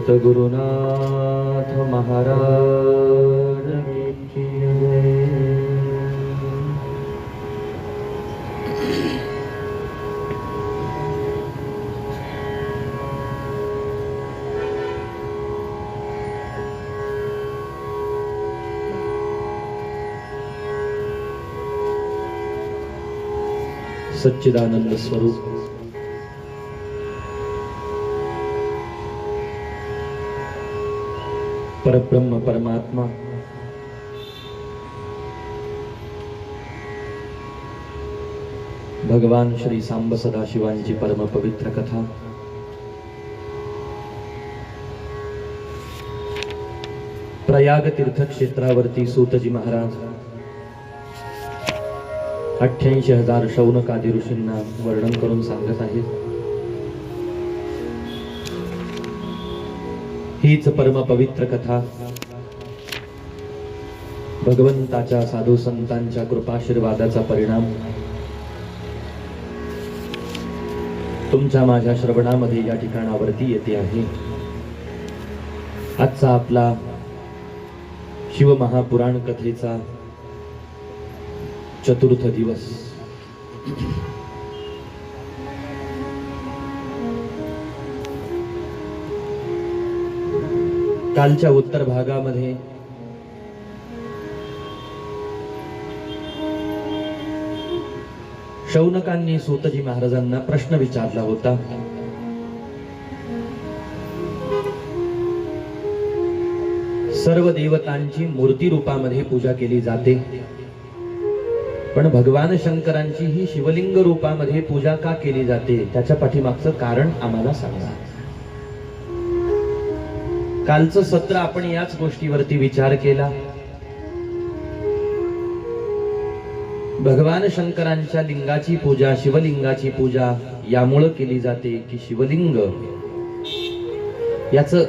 सतगुरुनाथ महाराज की जय। सच्चिदानंद स्वरूप परब्रह्म परमात्मा भगवान श्री सांब सदाशिवांची परम पवित्र कथा प्रयाग तीर्थक्षेत्रावरती सूतजी महाराज 88,000 शौनक आदी ऋषींना वर्णन करून सांगत आहेत। हीच परम पवित्र कथा भगवंताच्या साधू संतांच्या कृपाशीर्वादाचा परिणाम तुमच्या माझ्या श्रवणामध्ये या ठिकाणावरती येते आहे। आजचा आपला शिवमहापुराण कथेचा चतुर्थ दिवस। कालच्या उत्तर भागामध्ये शौनकांनी सूतजी महाराजांना प्रश्न विचारला होता। सर्व देवतांची मूर्ती रूपामध्ये पूजा केली जाते, पण भगवान शंकरांची ही शिवलिंग रूपामध्ये पूजा का केली जाते त्याच्या पाठीमागचं कारण आम्हाला सांगा। कालचं सत्र आपण याच गोष्टीवरती विचार केला। भगवान शंकरांच्या लिंगाची पूजा, शिवलिंगाची पूजा यामुळे केली जाते की शिवलिंग याचं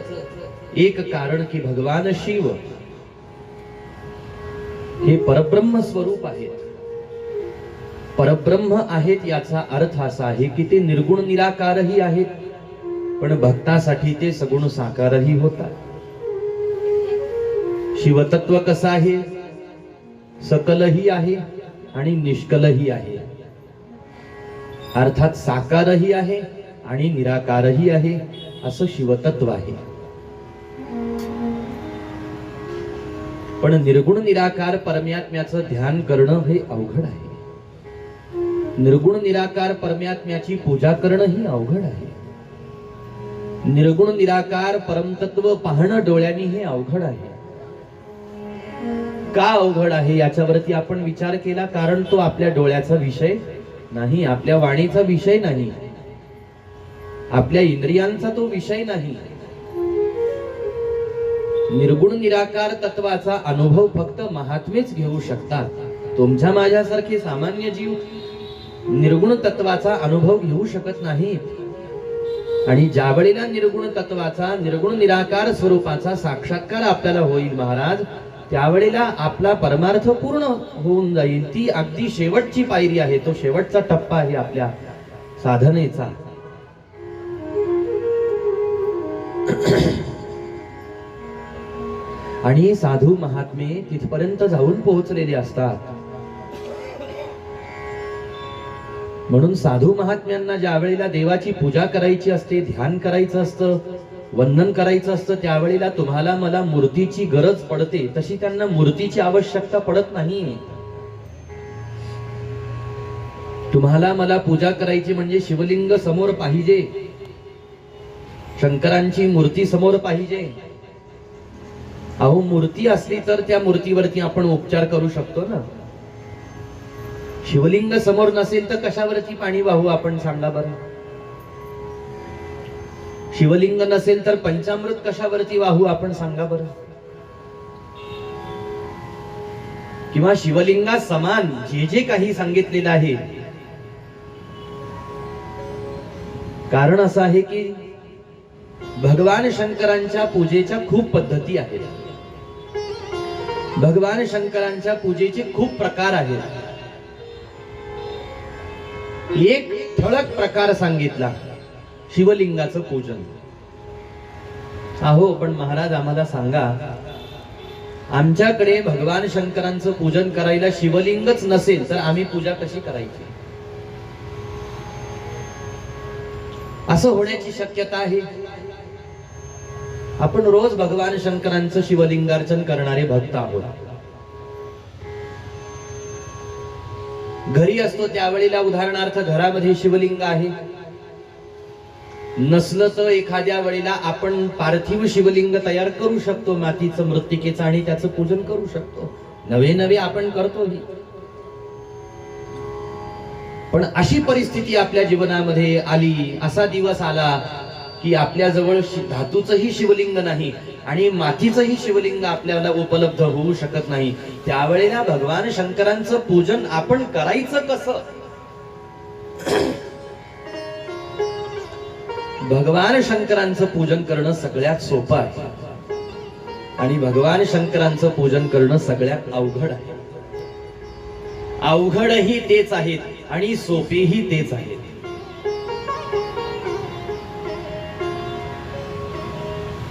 एक कारण की भगवान शिव हे परब्रह्म स्वरूप आहेत। परब्रह्म आहेत याचा अर्थ असा आहे की ते निर्गुण निराकारही आहेत, पण भक्तासाठी ते सगुण साकारही होतात। शिवतत्व कसं आहे? सकलही आहे आणि निष्कलही आहे, अर्थात साकारही आहे आणि निराकारही आहे, असं शिवतत्व आहे। पण निर्गुण निराकार परमात्म्याचं ध्यान करणं हे अवघड आहे। निर्गुण निराकार परमात्म्याची पूजा करणं ही अवघड आहे। निर्गुण निराकार परमतत्व पाहणं डोळ्यांनी हे अवघड आहे। का अवघड आहे याच्यावरती आपण विचार केला, कारण तो आपल्या डोळ्याचा विषय नाही, आपल्या वाणीचा विषय नाही, आपल्या इंद्रियांचा तो विषय नाही। निर्गुण निराकार तत्वाचा अनुभव फक्त महात्मेच घेऊ शकतात। तुमच्या माझ्यासारखे सामान्य जीव निर्गुण तत्वाचा अनुभव घेऊ शकत नाहीत। आणि ज्या वेळेला निर्गुण तत्वाचा, निर्गुण निराकार स्वरूपाचा साक्षात्कार आपल्याला होईल महाराज, त्यावेळेला आपला परमार्थ पूर्ण होऊन जाईल। ती अगदी शेवटची पायरी आहे, तो शेवटचा टप्पा आहे आपल्या साधनेचा। आणि साधू महात्मे तिथपर्यंत जाऊन पोहोचलेले असतात। म्हणून साधू महात्म्यांना ज्या वेळेला देवाची पूजा करायची असते, ध्यान करायचं असतं, वंदन करायचं असतं, त्यावेळेला तुम्हाला मला मूर्तीची गरज पडते, तशी त्यांना मूर्तीची आवश्यकता पडत नाही। तुम्हाला मला पूजा करायची म्हणजे शिवलिंग समोर पाहिजे, शंकरांची मूर्ती समोर पाहिजे। अहो मूर्ती असली तर त्या मूर्तीवरती आपण उपचार करू शकतो ना। शिवलिंग समोर नसेल तर कशावरती पाणी वाहू आपण सांगा बरं? शिवलिंग नसेल तर पंचामृत कशावरती वाहू आपण सांगा बरं? किंवा शिवलिंगा समान जे जे काही सांगितलेलं आहे, कारण असं आहे की भगवान शंकरांच्या पूजेच्या खूप पद्धती आहेत, भगवान शंकरांच्या पूजेचे खूप प्रकार आहेत। एक ठळक प्रकार सांगितला, शिवलिंगाचं पूजन। अहो पण महाराज आम्हाला सांगा, आमच्याकडे भगवान शंकरांचं पूजन करायला शिवलिंगच नसेल तर आम्ही पूजा कशी करायची? असं होण्याची शक्यता आहे? आपण रोज भगवान शंकरांचं शिवलिंगार्चन करणारे भक्त आहोत। घरी असतो त्यावेळेला उदाहरणार्थ घरामध्ये शिवलिंग आहे, नसलं तर एखाद्या वेळेला आपण पार्थिव शिवलिंग तयार करू शकतो मातीचं मृत्तिकेचं आणि त्याचं पूजन करू शकतो, नवे नवे आपण करतोही. पण अशी परिस्थिती आपल्या जीवनामध्ये आली, असा दिवस आला की आपल्या जवळ धातूचंही शिवलिंग नाही आणि मातीचंही शिवलिंग आपल्याला उपलब्ध होऊ शकत नाही. त्यावेळेला भगवान शंकरांचं पूजन आपण करायचं कसं? भगवान शंकरांचं पूजन करणं सगळ्यात सोपं आहे आणि भगवान शंकरांचं पूजन करणं सगळ्यात अवघड आहे. अवघडही तेच आहेत आणि सोपेही तेच आहेत.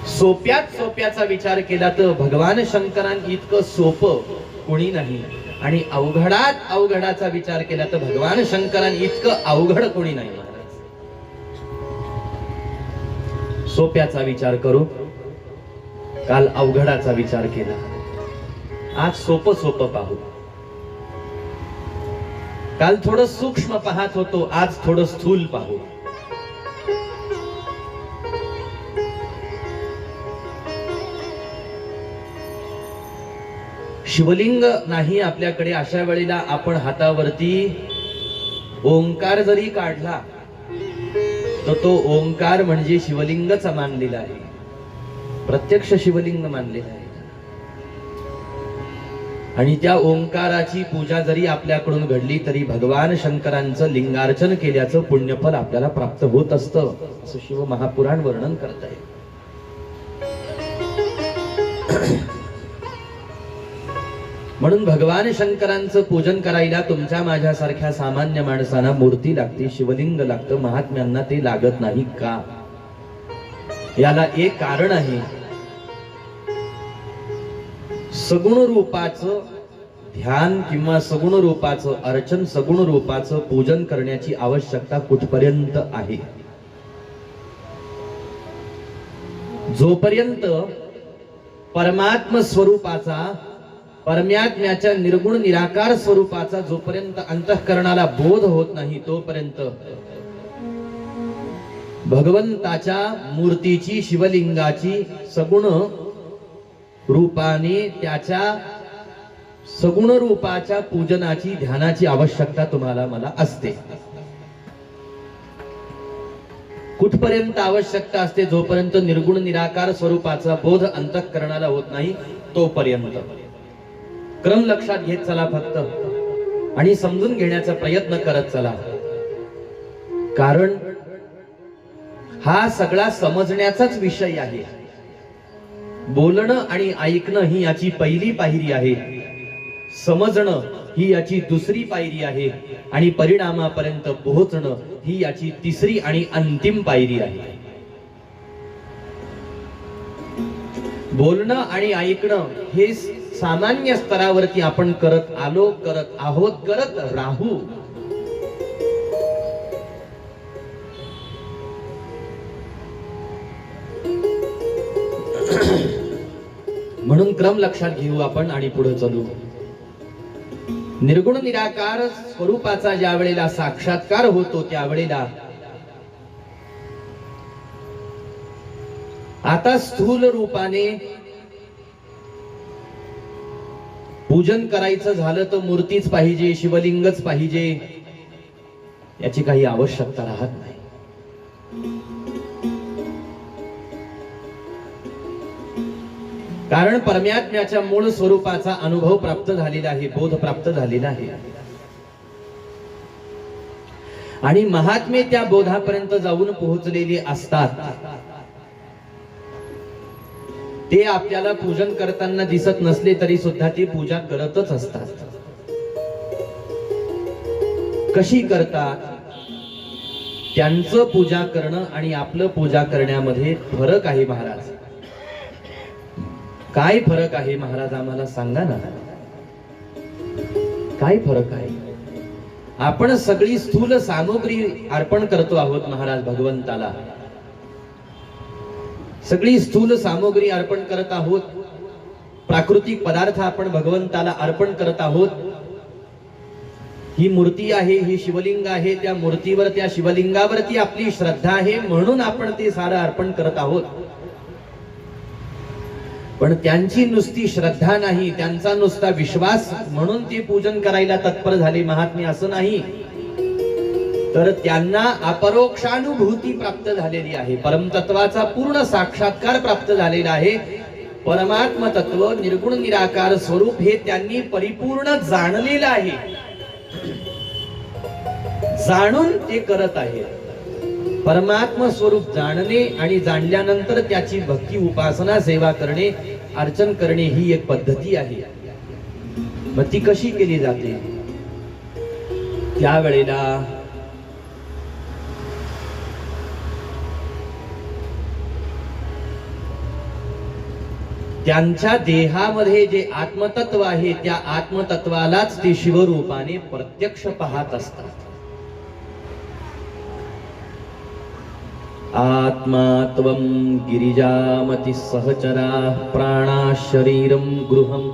सोप्यात सोप्याचा विचार केला तर भगवान शंकरां इतकं सोपं कोणी नाही आणि अवघडात अवघडाचा विचार केला तर भगवान शंकरां इतकं अवघड कोणी नाही. सोप्याचा विचार करू, काल अवघडाचा विचार केला, आज सोपं सोपं पाहू. काल थोडं सूक्ष्म पाहत होतो, आज थोडं स्थूल पाहू. शिवलिंग नाही आपल्याकडे, अशा वेळेला आपण हातावरती ओंकार जरी काढला तर तो ओंकार म्हणजे शिवलिंगच मानलेला आहे, प्रत्यक्ष शिवलिंग मानलेला आहे. आणि त्या ओंकाराची पूजा जरी आपल्याकडून घडली तरी भगवान शंकरांचं लिंगार्चन केल्याचं पुण्यफल आपल्याला प्राप्त होत असतं, असं शिव महापुराण वर्णन करत आहे. म्हणून भगवान शंकरांचं पूजन करायला तुमच्या माझ्यासारख्या सामान्य माणसांना मूर्ती लागते, शिवलिंग लागतं, महात्म्यांना ते लागत नाही का? याला एक कारण आहे. सगुण रूपाचं ध्यान किंवा सगुण रूपाचं अर्चन, सगुण रूपाचं पूजन करण्याची आवश्यकता कुठपर्यंत आहे? जोपर्यंत परमात्म स्वरूपाचा, परमात्म्याच्या निर्गुण निराकार स्वरूपाचा जोपर्यंत अंतःकरणाला बोध होत नाही तोपर्यंत भगवंताच्या मूर्तीची, शिवलिंगाची सगुण रूपाने, त्याच्या सगुण रूपाच्या पूजनाची, ध्यानाची आवश्यकता तुम्हाला मला असते. कुठपर्यंत आवश्यकता असते? जोपर्यंत निर्गुण निराकार स्वरूपाचा बोध अंतःकरणाला होत नाही तोपर्यंत. क्रम लक्षात घेत चला फक्त आणि समजून घेण्याचा प्रयत्न करत चला, कारण हा सगळा समजण्याचाच विषय आहे. बोलणं आणि ऐकणं ही याची पहिली पायरी आहे, समजणं ही याची दुसरी पायरी आहे आणि परिणामापर्यंत पोहोचणं ही याची तिसरी आणि अंतिम पायरी आहे. बोलणं आणि ऐकणं हे सामान्य स्तरावरती आपण करत आलो, करत आहोत, करत राहू. म्हणून क्रम लक्षात घेऊ आपण आणि पुढे चलू. निर्गुण निराकार स्वरूपाचा ज्या वेळेला साक्षात्कार होतो त्यावेळेला आता स्थूल रूपाने पूजन करायचं झालं तर मूर्तीच पाहिजे, शिवलिंगच पाहिजे, याची काही आवश्यकता राहत नाही. कारण परमात्म्याच्या मूळ स्वरूपाचा अनुभव प्राप्त झालेला आहे, बोध प्राप्त झालेला आहे आणि महात्मे त्या बोधापर्यंत जाऊन पोहोचलेले असतात. ते आपल्याला पूजन करताना दिसत नसले तरी सुद्धा ते पूजा करतच असतात. कशी करतात? त्यांचं पूजा करणं आणि आपलं पूजा करण्यामध्ये फरक आहे महाराज. काय फरक आहे महाराज, आम्हाला सांगा ना, काय फरक आहे? आपण सगळी स्थूल सामग्री अर्पण करतो आहोत महाराज भगवंताला, सगळी स्थूल सामग्री अर्पण करत आहोत, प्राकृतिक पदार्थ आपण भगवंताला अर्पण करत आहोत. ही मूर्ती आहे, ही शिवलिंग आहे, त्या मूर्तीवर त्या शिवलिंगावरती आपली श्रद्धा आहे म्हणून आपण ते सारं अर्पण करत आहोत. पण त्यांची नुसती श्रद्धा नाही, त्यांचा नुसता विश्वास म्हणून ते पूजन करायला तत्पर झाले महात्मे असं नाही, तर त्यांना अपरोक्षानुभूती प्राप्त झालेली आहे. परमतत्वाचा पूर्ण साक्षात्कार प्राप्त झालेला आहे. परमात्म तत्व निर्गुण निराकार स्वरूप हे त्यांनी परिपूर्ण जाणलेलं आहे, जाणून ते करत आहे. परमात्म स्वरूप जाणणे आणि जाणल्यानंतर त्याची भक्ती उपासना सेवा करणे अर्चन करणे ही एक पद्धती आहे. मग ती कशी केली जाते? त्यावेळेला त्यांच्या देहामध्ये जे आत्मतत्व आहे त्या आत्मतत्वालाच ते शिवरूपाने प्रत्यक्ष पाहत असतात. आत्मा त्वं गिरिजामति सहचरा प्राणा शरीरं गृहम्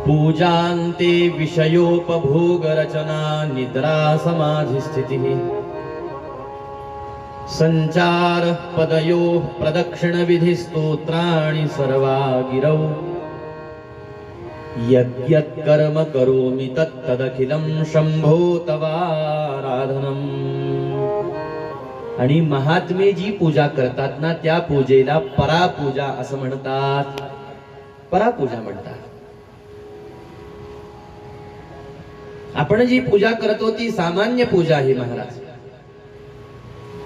पूजान्ते विषयोपभोग रचना निद्रा समाधि स्थितिः संचार पदयो प्रदक्षिण विधि स्तोत्राणि सर्वा गिरौ यद्यत् कर्म करोमि तत्तदखिलं शंभो तवाराधनम्. आणि महात्मे जी पूजा करतात ना त्या पूजेला परापूजा असं म्हणतात. परापूजा म्हणतात. आपण जी पूजा करतो ती सामान्य पूजा आहे महाराज.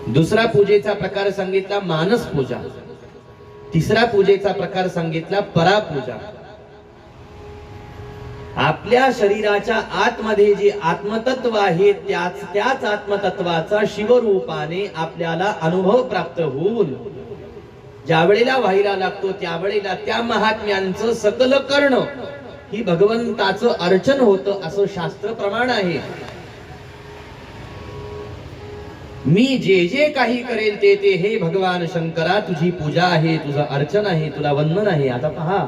दुसरा पूजेचा प्रकार सांगितला मानस पूजा. तिसरा पूजेचा प्रकार सांगितला परापूजा. आपल्या शरीराच्या आतमध्ये जे आत्मतत्व आहे त्याच आत्मतत्वाचा शिवरूपाने आपल्याला अनुभव प्राप्त होऊन ज्या वेळेला व्हायला लागतो त्यावेळेला त्या महात्म्यांचं सकल करणं ही भगवंताचं अर्चन होतं असं शास्त्र प्रमाण आहे. मी जे जे काही करेल ते ते हे भगवान शंकरा तुझी पूजा आहे, तुझं अर्चन आहे, तुला वंदन आहे. आता पहा,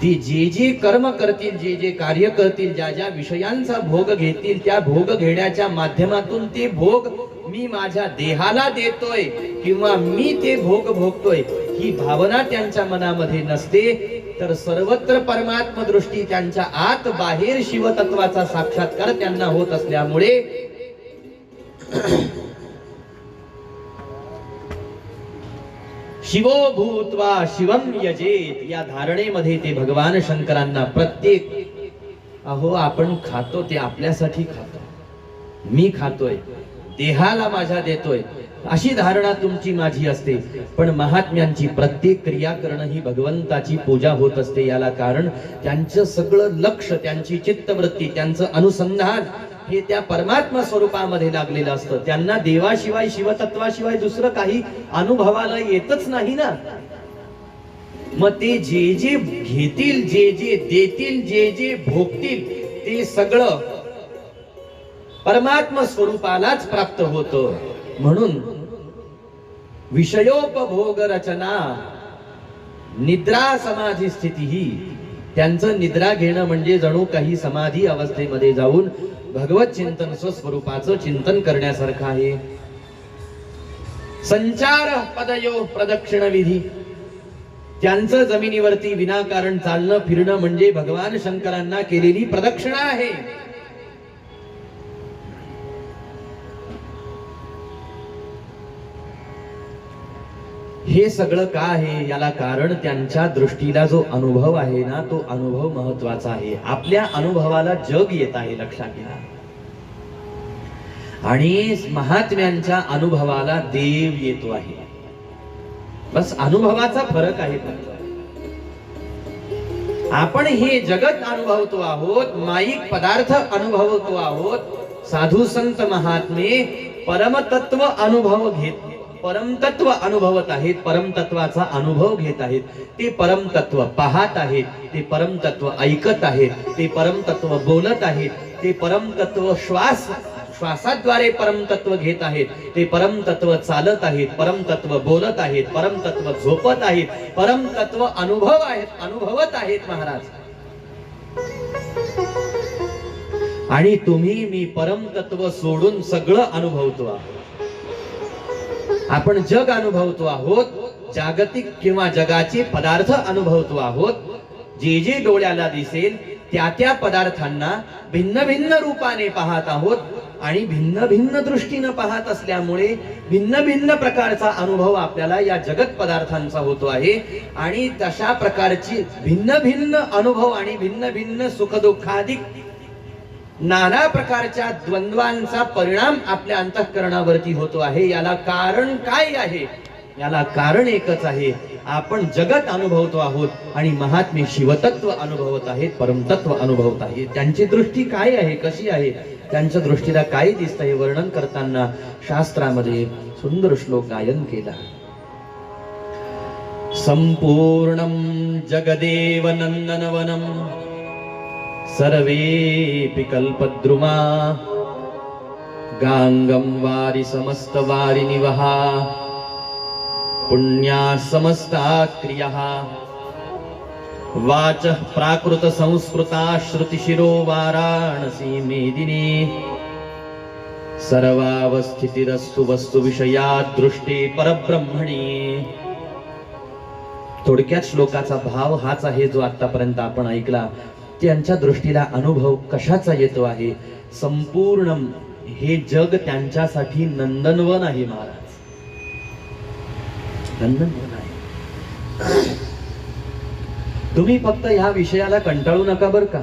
ते जे जे कर्म करतील, जे जे कार्य करतील, ज्या ज्या विषयांचा भोग घेतील त्या भोग घेण्याच्या माध्यमातून ते भोग मी माझ्या देहाला देतोय किंवा मी ते भोग भोगतोय ही भावना त्यांच्या मनामध्ये नसते, तर सर्वत्र परमात्म दृष्टी त्यांच्या आत बाहेर शिवतत्वाचा साक्षात्कार त्यांना होत असल्यामुळे शिवो भूत्वा शिवम यजेत या धारणेमध्ये ते भगवान शंकरांना प्रत्येक अहो आपण खातो ते आपल्यासाठी खातो, मी खातोय देहाला माझ्या देतोय अशी धारणा तुमची माझी असते. पण महात्म्यांची प्रत्येक क्रिया करणं ही भगवंताची पूजा होत असते. याला कारण त्यांचं सगळं लक्ष, त्यांची चित्तवृत्ती, त्यांचं अनुसंधान हे त्या परमात्मा स्वरूपामध्ये लागलेलं असतं. त्यांना देवाशिवाय शिवतत्वाशिवाय दुसरं काही अनुभवाला येतच नाही ना. मग ते जे जे घेतील, जे जे देतील, जे जे भोगतील ते सगळं परमात्मा स्वरूपालाच प्राप्त होतं. म्हणून विषयोपभोग रचना निद्रा समाधी स्थिती ही त्यांचं निद्रा घेणं म्हणजे जणू काही समाधी अवस्थेमध्ये जाऊन भगवत चिंतन स्वस्वरूपाचं चिंतन करण्यासारखं आहे. संचार पदयो प्रदक्षिण विधी त्यांचं जमिनीवरती विनाकारण चालणं फिरणं म्हणजे भगवान शंकरांना केलेली प्रदक्षिणा आहे. हे सगळं का आहे? याला कारण त्यांच्या दृष्टीला जो अनुभव आहे ना तो अनुभव महत्वाचा आहे. आपल्या अनुभवाला जग येत आहे लक्षात घ्या, आणि महात्म्यांच्या अनुभवाला देव येतो आहे. बस अनुभवाचा फरक आहे. आपण हे जगत अनुभवतो आहोत, माईक पदार्थ अनुभवतो आहोत. साधू संत महात्मे परमतत्व अनुभव घेत, परमतत्व अनुभवत आहेत, परमतत्वाचा अनुभव घेत आहेत. ते परमतत्व पाहत आहेत, ते परमतत्व ऐकत आहेत, ते परमतत्व बोलत आहेत, ते परमतत्व श्वासाद्वारे परमतत्व घेत आहेत, ते परमतत्व चालत आहेत, परमतत्व बोलत आहेत, परमतत्व झोपत आहेत, परमतत्व अनुभवत आहेत महाराज. आणि तुम्ही मी परमतत्व सोडून सगळं अनुभवतो आहोत. आपण जग अनुभवतो आहोत, जागतिक किंवा जगाचे पदार्थ अनुभवतो आहोत. जे जे डोळ्याला दिसेल त्या त्या पदार्थांना भिन्न भिन्न रूपाने पाहत आहोत आणि भिन्न भिन्न दृष्टीने पाहत असल्यामुळे भिन्न भिन्न प्रकारचा अनुभव आपल्याला या जगत पदार्थांचा होतो आहे. आणि तशा प्रकारची भिन्न भिन्न अनुभव आणि भिन्न भिन्न सुखदुःखाधिक नाना प्रकारच्या द्वंद्वांचा परिणाम आपल्या अंतःकरणावरती होतो आहे. याला कारण काय आहे? याला कारण एकच आहे. आपण जगत अनुभवतो आहोत आणि महात्मे शिवतत्व अनुभवत आहेत, परमतत्व अनुभवत आहेत. त्यांची दृष्टी काय आहे, कशी आहे, त्यांच्या दृष्टीला काय दिसतं हे वर्णन करताना शास्त्रामध्ये सुंदर श्लोक गायन केला. संपूर्णं जगदेव नंदनवनं सर्वेपि कल्पद्रुमा गांगं वारि समस्त वारि निवहा पुण्या समस्ता क्रियाः वाचः प्राकृत संस्कृता श्रुतिशिरो वाराणसी मेदिनी सर्वावस्थितिरस्तु वस्तु विषया दृष्टे परब्रह्मणी. थोडक्यात श्लोकाचा भाव हाच आहे जो आतापर्यंत आपण ऐकला. त्यांच्या दृष्टीला अनुभव कशाचा येतो आहे? संपूर्ण हे जग त्यांच्यासाठी नंदनवन आहे महाराज, नंदनवन आहे. तुम्ही फक्त ह्या विषयाला कंटाळू नका बर का,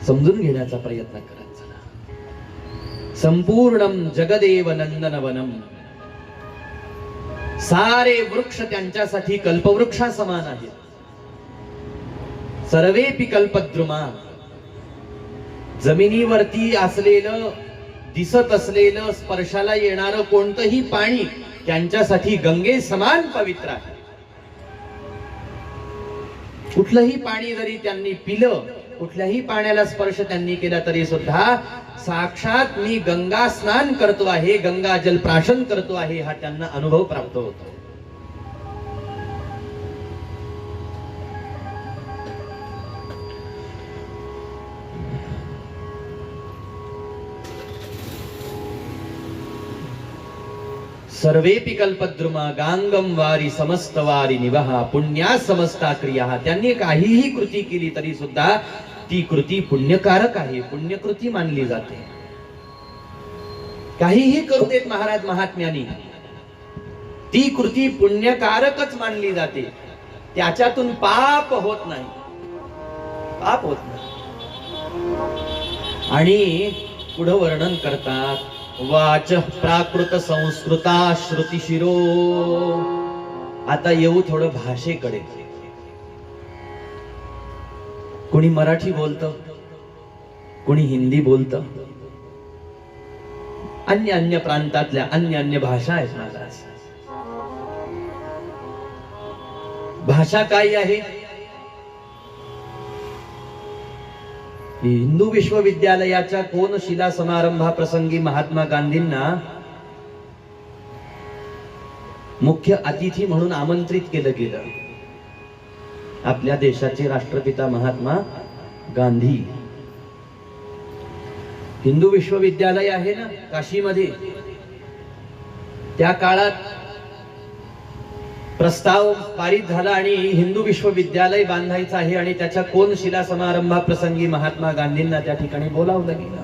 समजून घेण्याचा प्रयत्न करा. चला, संपूर्णम जगदेव नंदनवनम, सारे वृक्ष त्यांच्यासाठी कल्पवृक्षा समान आहेत. सर्वेपि कल्पद्रुमा, जमिनीवरती असलेलं दिसत असलेलं स्पर्शाला येणारं कोणतंही पाणी त्यांच्यासाठी गंगे समान पवित्र आहे. कुठलंही पाणी जरी त्यांनी पिलं, कुठल्याही पाण्याला स्पर्श त्यांनी केला तरी सुद्धा साक्षात मी गंगा स्नान करतो आहे, गंगा जल प्राशन करतो आहे हा त्यांना अनुभव प्राप्त होतो. सर्वेपि कल्पद्रुमा गांगम वारी समस्त वारी निवहा पुण्या समस्ता क्रिया. त्यांनी काहीही कृती केली तरी सुद्धा ती कृती पुण्यकारक आहे, पुण्यकृती मानली जाते. काहीही करू देत महाराज महात्म्यांनी, ती कृती पुण्यकारकच मानली जाते. त्याच्यातून पाप होत नाही, पाप होत नाही. आणि पुढे वर्णन करतात वाच प्राकृत संस्कृता श्रुतिशिरो. आता येऊ थोडं भाषेकडे. कोणी मराठी बोलतं, कोणी हिंदी बोलतं, अन्य अन्य प्रांतातल्या अन्य अन्य भाषा आहेत महाराज. भाषा काय आहे? हिंदू विश्वविद्यालयाच्या कोनशिला समारंभाप्रसंगी महात्मा गांधींना मुख्य अतिथी म्हणून आमंत्रित केलं गेलं. आपल्या देशाचे राष्ट्रपिता महात्मा गांधी. हिंदू विश्वविद्यालय आहे ना काशीमध्ये, त्या काळात प्रस्ताव पारित झाला आणि हिंदू विश्वविद्यालय बांधायचं आहे आणि त्याच्या कोनशिला समारंभाप्रसंगी महात्मा गांधींना त्या ठिकाणी बोलावलं गेलं.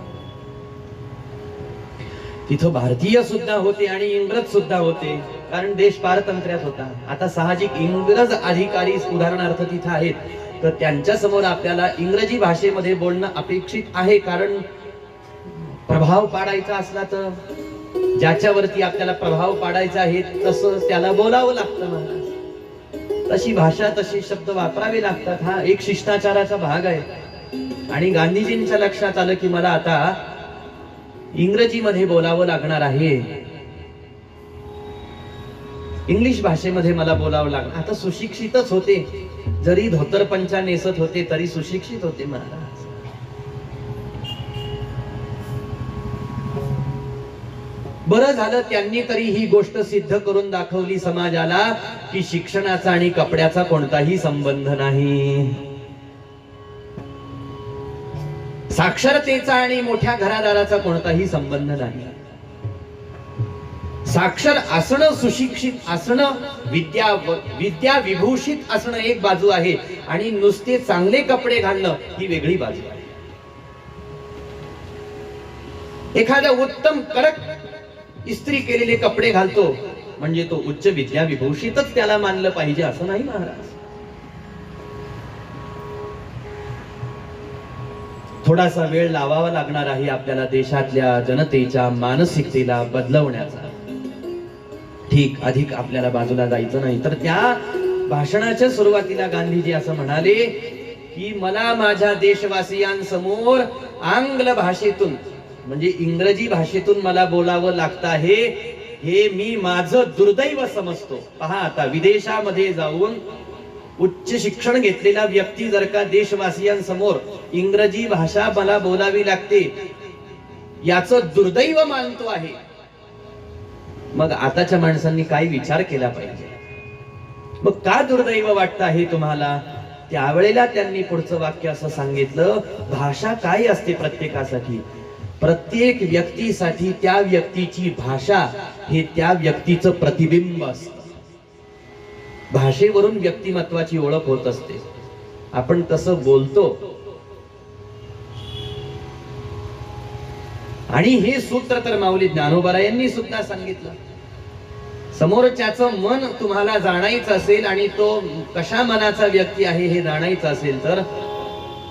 तिथं भारतीय सुद्धा होते आणि इंग्रज सुद्धा होते, कारण देश पारतंत्र्यात होता. आता साहजिक इंग्रज अधिकारी उदाहरणार्थ तिथं आहेत, तर त्यांच्या समोर आपल्याला इंग्रजी भाषेमध्ये बोलणं अपेक्षित आहे, कारण प्रभाव पाडायचा असला तर ज्याच्यावरती आपल्याला प्रभाव पाडायचा आहे तसं त्याला बोलावं लागतं महाराज. तशी भाषा तशी शब्द वापरावे लागतात. हा एक शिष्टाचाराचा भाग आहे. आणि गांधीजींच्या लक्षात आलं की मला आता इंग्रजीमध्ये बोलावं लागणार आहे, इंग्लिश भाषेमध्ये मला बोलावं लागणार. आता सुशिक्षितच होते, जरी धोतर पंचा नेसत होते तरी सुशिक्षित होते महाराज. बरं झालं त्यांनी तरी ही गोष्ट सिद्ध करून दाखवली समाजाला की शिक्षणाचा आणि कपड्याचा कोणताही संबंध नाही. साक्षरतेचा आणि मोठ्या घरादाराचा कोणताही संबंध नाही. साक्षर असणं, सुशिक्षित असणं, विद्या विभूषित असणं एक बाजू आहे आणि नुसते चांगले कपडे घालणं ही वेगळी बाजू आहे. एखादा उत्तम कडक इस्त्री केलेले कपडे घालतो म्हणजे तो उच्च विद्या विभूषितच त्याला मानलं पाहिजे असं नाही महाराज. थोडासा वेळ लावावा लागणार आहे आपल्याला देशातल्या जनतेच्या मानसिकतेला बदलवण्याचा. ठीक, अधिक आपल्याला बाजूला जायचं नाही. तर त्या भाषणाच्या सुरुवातीला गांधीजी असं म्हणाले की मला माझ्या देशवासियांसमोर आंग्ल भाषेतून म्हणजे इंग्रजी भाषेतून मला बोलावं लागतं आहे, हे मी माझं दुर्दैव समजतो. पहा, आता विदेशामध्ये जाऊन उच्च शिक्षण घेतलेला व्यक्ती जर का देशवासियांसमोर इंग्रजी भाषा मला बोलावी लागते याचं दुर्दैव मानतो आहे, मग आताच्या माणसांनी काय विचार केला पाहिजे? मग का दुर्दैव वाटतं आहे तुम्हाला? त्यावेळेला त्यांनी पुढचं वाक्य असं सांगितलं, भाषा काय असते प्रत्येकासाठी? प्रत्येक व्यक्तीसाठी त्या व्यक्तीची भाषा हे त्या व्यक्तीचं प्रतिबिंब असतं. भाषेवरून व्यक्तिमत्वाची ओळख होत असते. आपण कसं बोलतो आणि हे सूत्र तर माऊली ज्ञानोबा यांनी सुद्धा सांगितलं. समोरच्याचं मन तुम्हाला जाणायचं असेल आणि तो कशा मनाचा व्यक्ती आहे हे जाणायचं असेल तर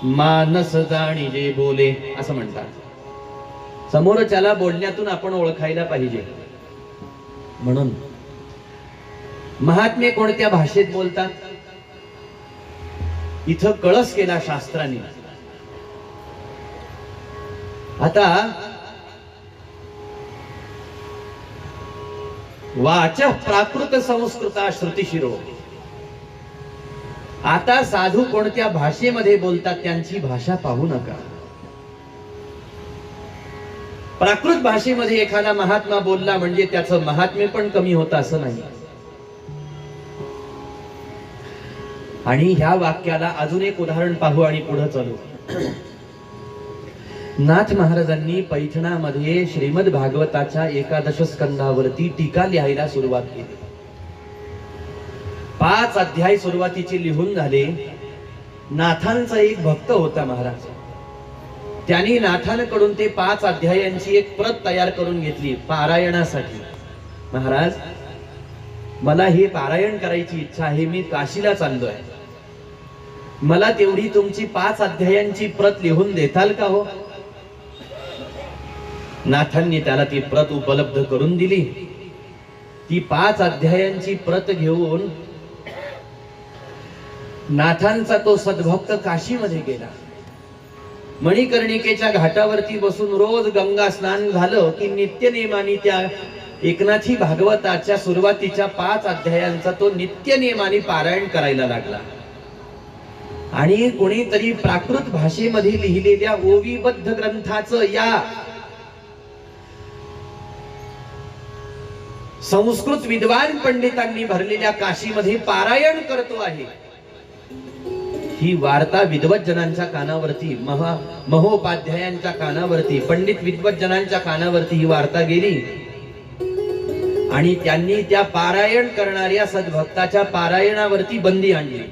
मानस जाणीजे बोले असं म्हणतात. समोरच्याला बोलण्यातून आपण ओळखायला पाहिजे. म्हणून महात्मे कोणत्या भाषेत बोलतात इथं कळस केला शास्त्रांनी. आता वाच प्राकृत संस्कृता श्रुतिशिरो. आता साधू कोणत्या भाषेमध्ये बोलतात त्यांची भाषा पाहू नका. प्राकृत भाषेमध्ये एखादा महात्मा बोलला म्हणजे त्याचं महात्म्य पण कमी होतं असं नाही. आणि ह्या वाक्याला अजून एक उदाहरण पाहू आणि पुढे चालू. नाथ महाराजांनी पैठणामध्ये श्रीमद भागवताच्या 11 स्कंधावरती टीका लिहायला सुरुवात केली. 5 अध्याय सुरुवातीचे लिहून झाले. नाथांचा एक भक्त होता महाराज. त्यांनी नाथांकडून ते 5 अध्यायांची एक प्रत तयार करून घेतली पारायणासाठी. महाराज, मला हे पारायण करायची इच्छा आहे, मी काशीला चाललोय, मला तेवढी तुमची 5 अध्यायांची प्रत लिहून देताल का हो? नाथांनी त्याला ती प्रत उपलब्ध करून दिली. ती 5 अध्यायांची प्रत घेऊन नाथांचा तो सद्भक्त काशीमध्ये गेला. मणिकर्णिकेच्या घाटावरती बसून रोज गंगा स्नान झालं की नित्यनेमाने त्या एकनाथी भागवताच्या सुरुवातीच्या 5 अध्यायांचा तो नित्यनेमाने पारायण करायला लागला. आणि कोणीतरी प्राकृत भाषेमध्ये लिहिलेल्या ओवीबद्ध ग्रंथाचं या संस्कृत विद्वान पंडितांनी भरलेल्या काशीमध्ये पारायण करतो आहे. ही वार्ता विद्वज्जनांच्या कानावरती, महोपाध्यायांच्या कानावरती, पंडित विद्वज्जनांच्या कानावरती ही वार्ता गेली. आणि त्यांनी त्या पारायण करणाऱ्या सद्भक्ताच्या पारायणावरती बंदी आणली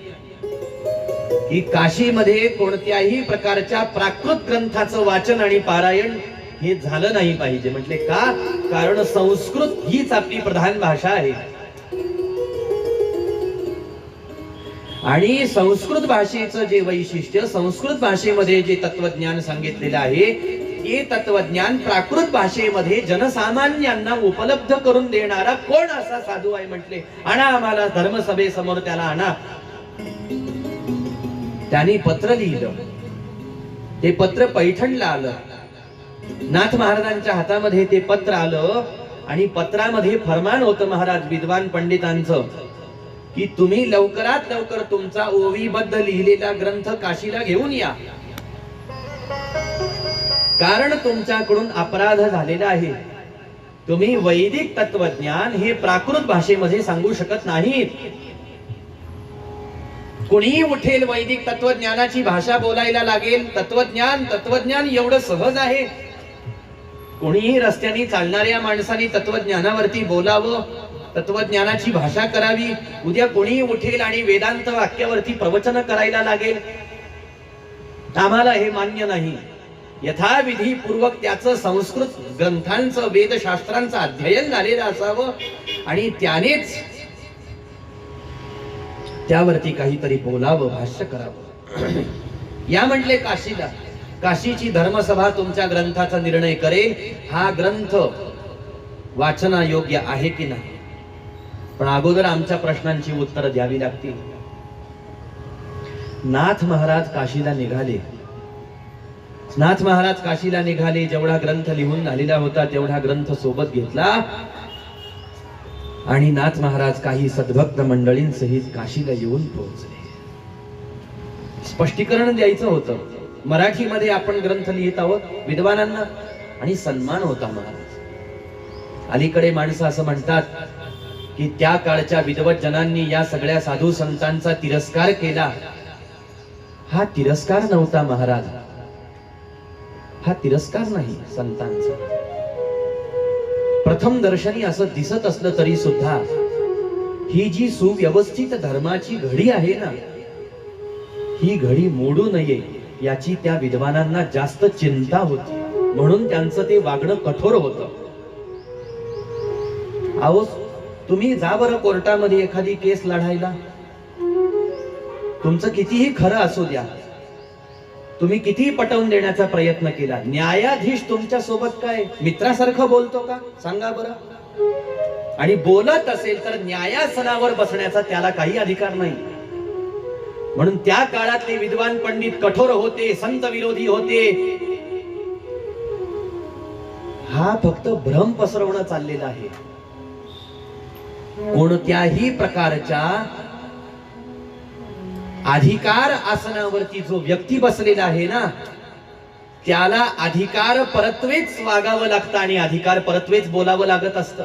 की काशीमध्ये कोणत्याही प्रकारच्या प्राकृत ग्रंथाचं वाचन आणि पारायण हे झालं नाही पाहिजे. म्हटले का? कारण संस्कृत हीच आपली प्रधान भाषा आहे आणि संस्कृत भाषेचं जे वैशिष्ट्य, संस्कृत भाषेमध्ये जे तत्वज्ञान सांगितलेलं आहे ते तत्वज्ञान प्राकृत भाषेमध्ये जनसामान्यांना उपलब्ध करून देणारा कोण असा साधू आहे? म्हटले आणा आम्हाला धर्मसभेसमोर, त्याला आणा. त्यांनी पत्र लिहिलं. ते पत्र पैठणला आलं. नाथ महाराजांच्या हातामध्ये ते पत्र आलं आणि पत्रामध्ये फरमान होतं महाराज विद्वान पंडितांचं की तुम्ही लवकरात लवकर तुमचा ओवीबद्ध लिहिलेला ग्रंथ काशीला घेऊन या, कारण तुमच्याकडून अपराध झालेला आहे. तुम्ही वैदिक तत्वज्ञान हे प्राकृत भाषेमध्ये सांगू शकत नाहीत. कोणीही उठेल, वैदिक तत्वज्ञानाची भाषा बोलायला लागेल. तत्वज्ञान एवढं सहज आहे. कोणीही रस्त्याने चालणाऱ्या माणसाने तत्वज्ञानावरती बोलावं, तत्वज्ञानाची भाषा करावी. उद्या कोणीही उठेल आणि वेदांत वाक्यावरती प्रवचन करायला लागेल. आम्हाला हे मान्य नाही. यथाविधी पूर्वक त्याचं संस्कृत ग्रंथांचं, वेदशास्त्रांचं अध्ययन झालेलं असावं आणि त्यानेच त्यावरती काहीतरी बोलावं, भाष्य करावं. या म्हटले काशीला. काशीची धर्मसभा तुमच्या ग्रंथाचा निर्णय करेल, हा ग्रंथ वाचनायोग्य आहे की नाही. पण अगोदर आमच्या प्रश्नांची उत्तरं द्यावी लागतील. नाथ महाराज काशीला निघाले. नाथ महाराज काशीला निघाले. जेवढा ग्रंथ लिहून झालेला होता तेवढा ग्रंथ सोबत घेतला आणि नाथ महाराज काही सद्भक्त मंडळींसहित काशीला येऊन पोहोचले. स्पष्टीकरण द्यायचं होतं. मराठीमध्ये आपण ग्रंथ लिहित आहोत विद्वानांना आणि सन्मान होता महाराज. अलीकडे माणसं असं म्हणतात की त्या काळच्या विद्वत जनांनी या सगळ्या साधू संतांचा तिरस्कार केला. हा तिरस्कार नव्हता महाराज, हा तिरस्कार नाही संतांचा. प्रथम दर्शनी असं दिसत असलं तरी सुद्धा ही जी सुव्यवस्थित धर्माची घडी आहे ना, ही घडी मोडू नये याची त्या विद्वानांना जास्त चिंता होती. म्हणून त्यांचं ते वागणं कठोर होतं. अहो, तुम्ही जा बरं कोर्टामध्ये एखादी केस लढायला. तुमचं कितीही खरं असू द्या, तुम्ही कितीही पटवून देण्याचा प्रयत्न केला, न्यायाधीश तुमच्या सोबत काय मित्रासारखं बोलतो का? सांगा बरं. आणि बोलत असेल तर न्यायासनावर बसण्याचा त्याला काही अधिकार नाही. म्हणून त्या काळातले विद्वान पंडित कठोर होते, संत विरोधी होते. हा फक्त भ्रम पसरवणं चाललेला आहे. कोणत्याही प्रकारच्या अधिकार आसनावरती जो व्यक्ती बसलेला आहे ना, त्याला अधिकार परत्वेच वागावं लागतं आणि अधिकार परत्वेच बोलावं लागत असतं.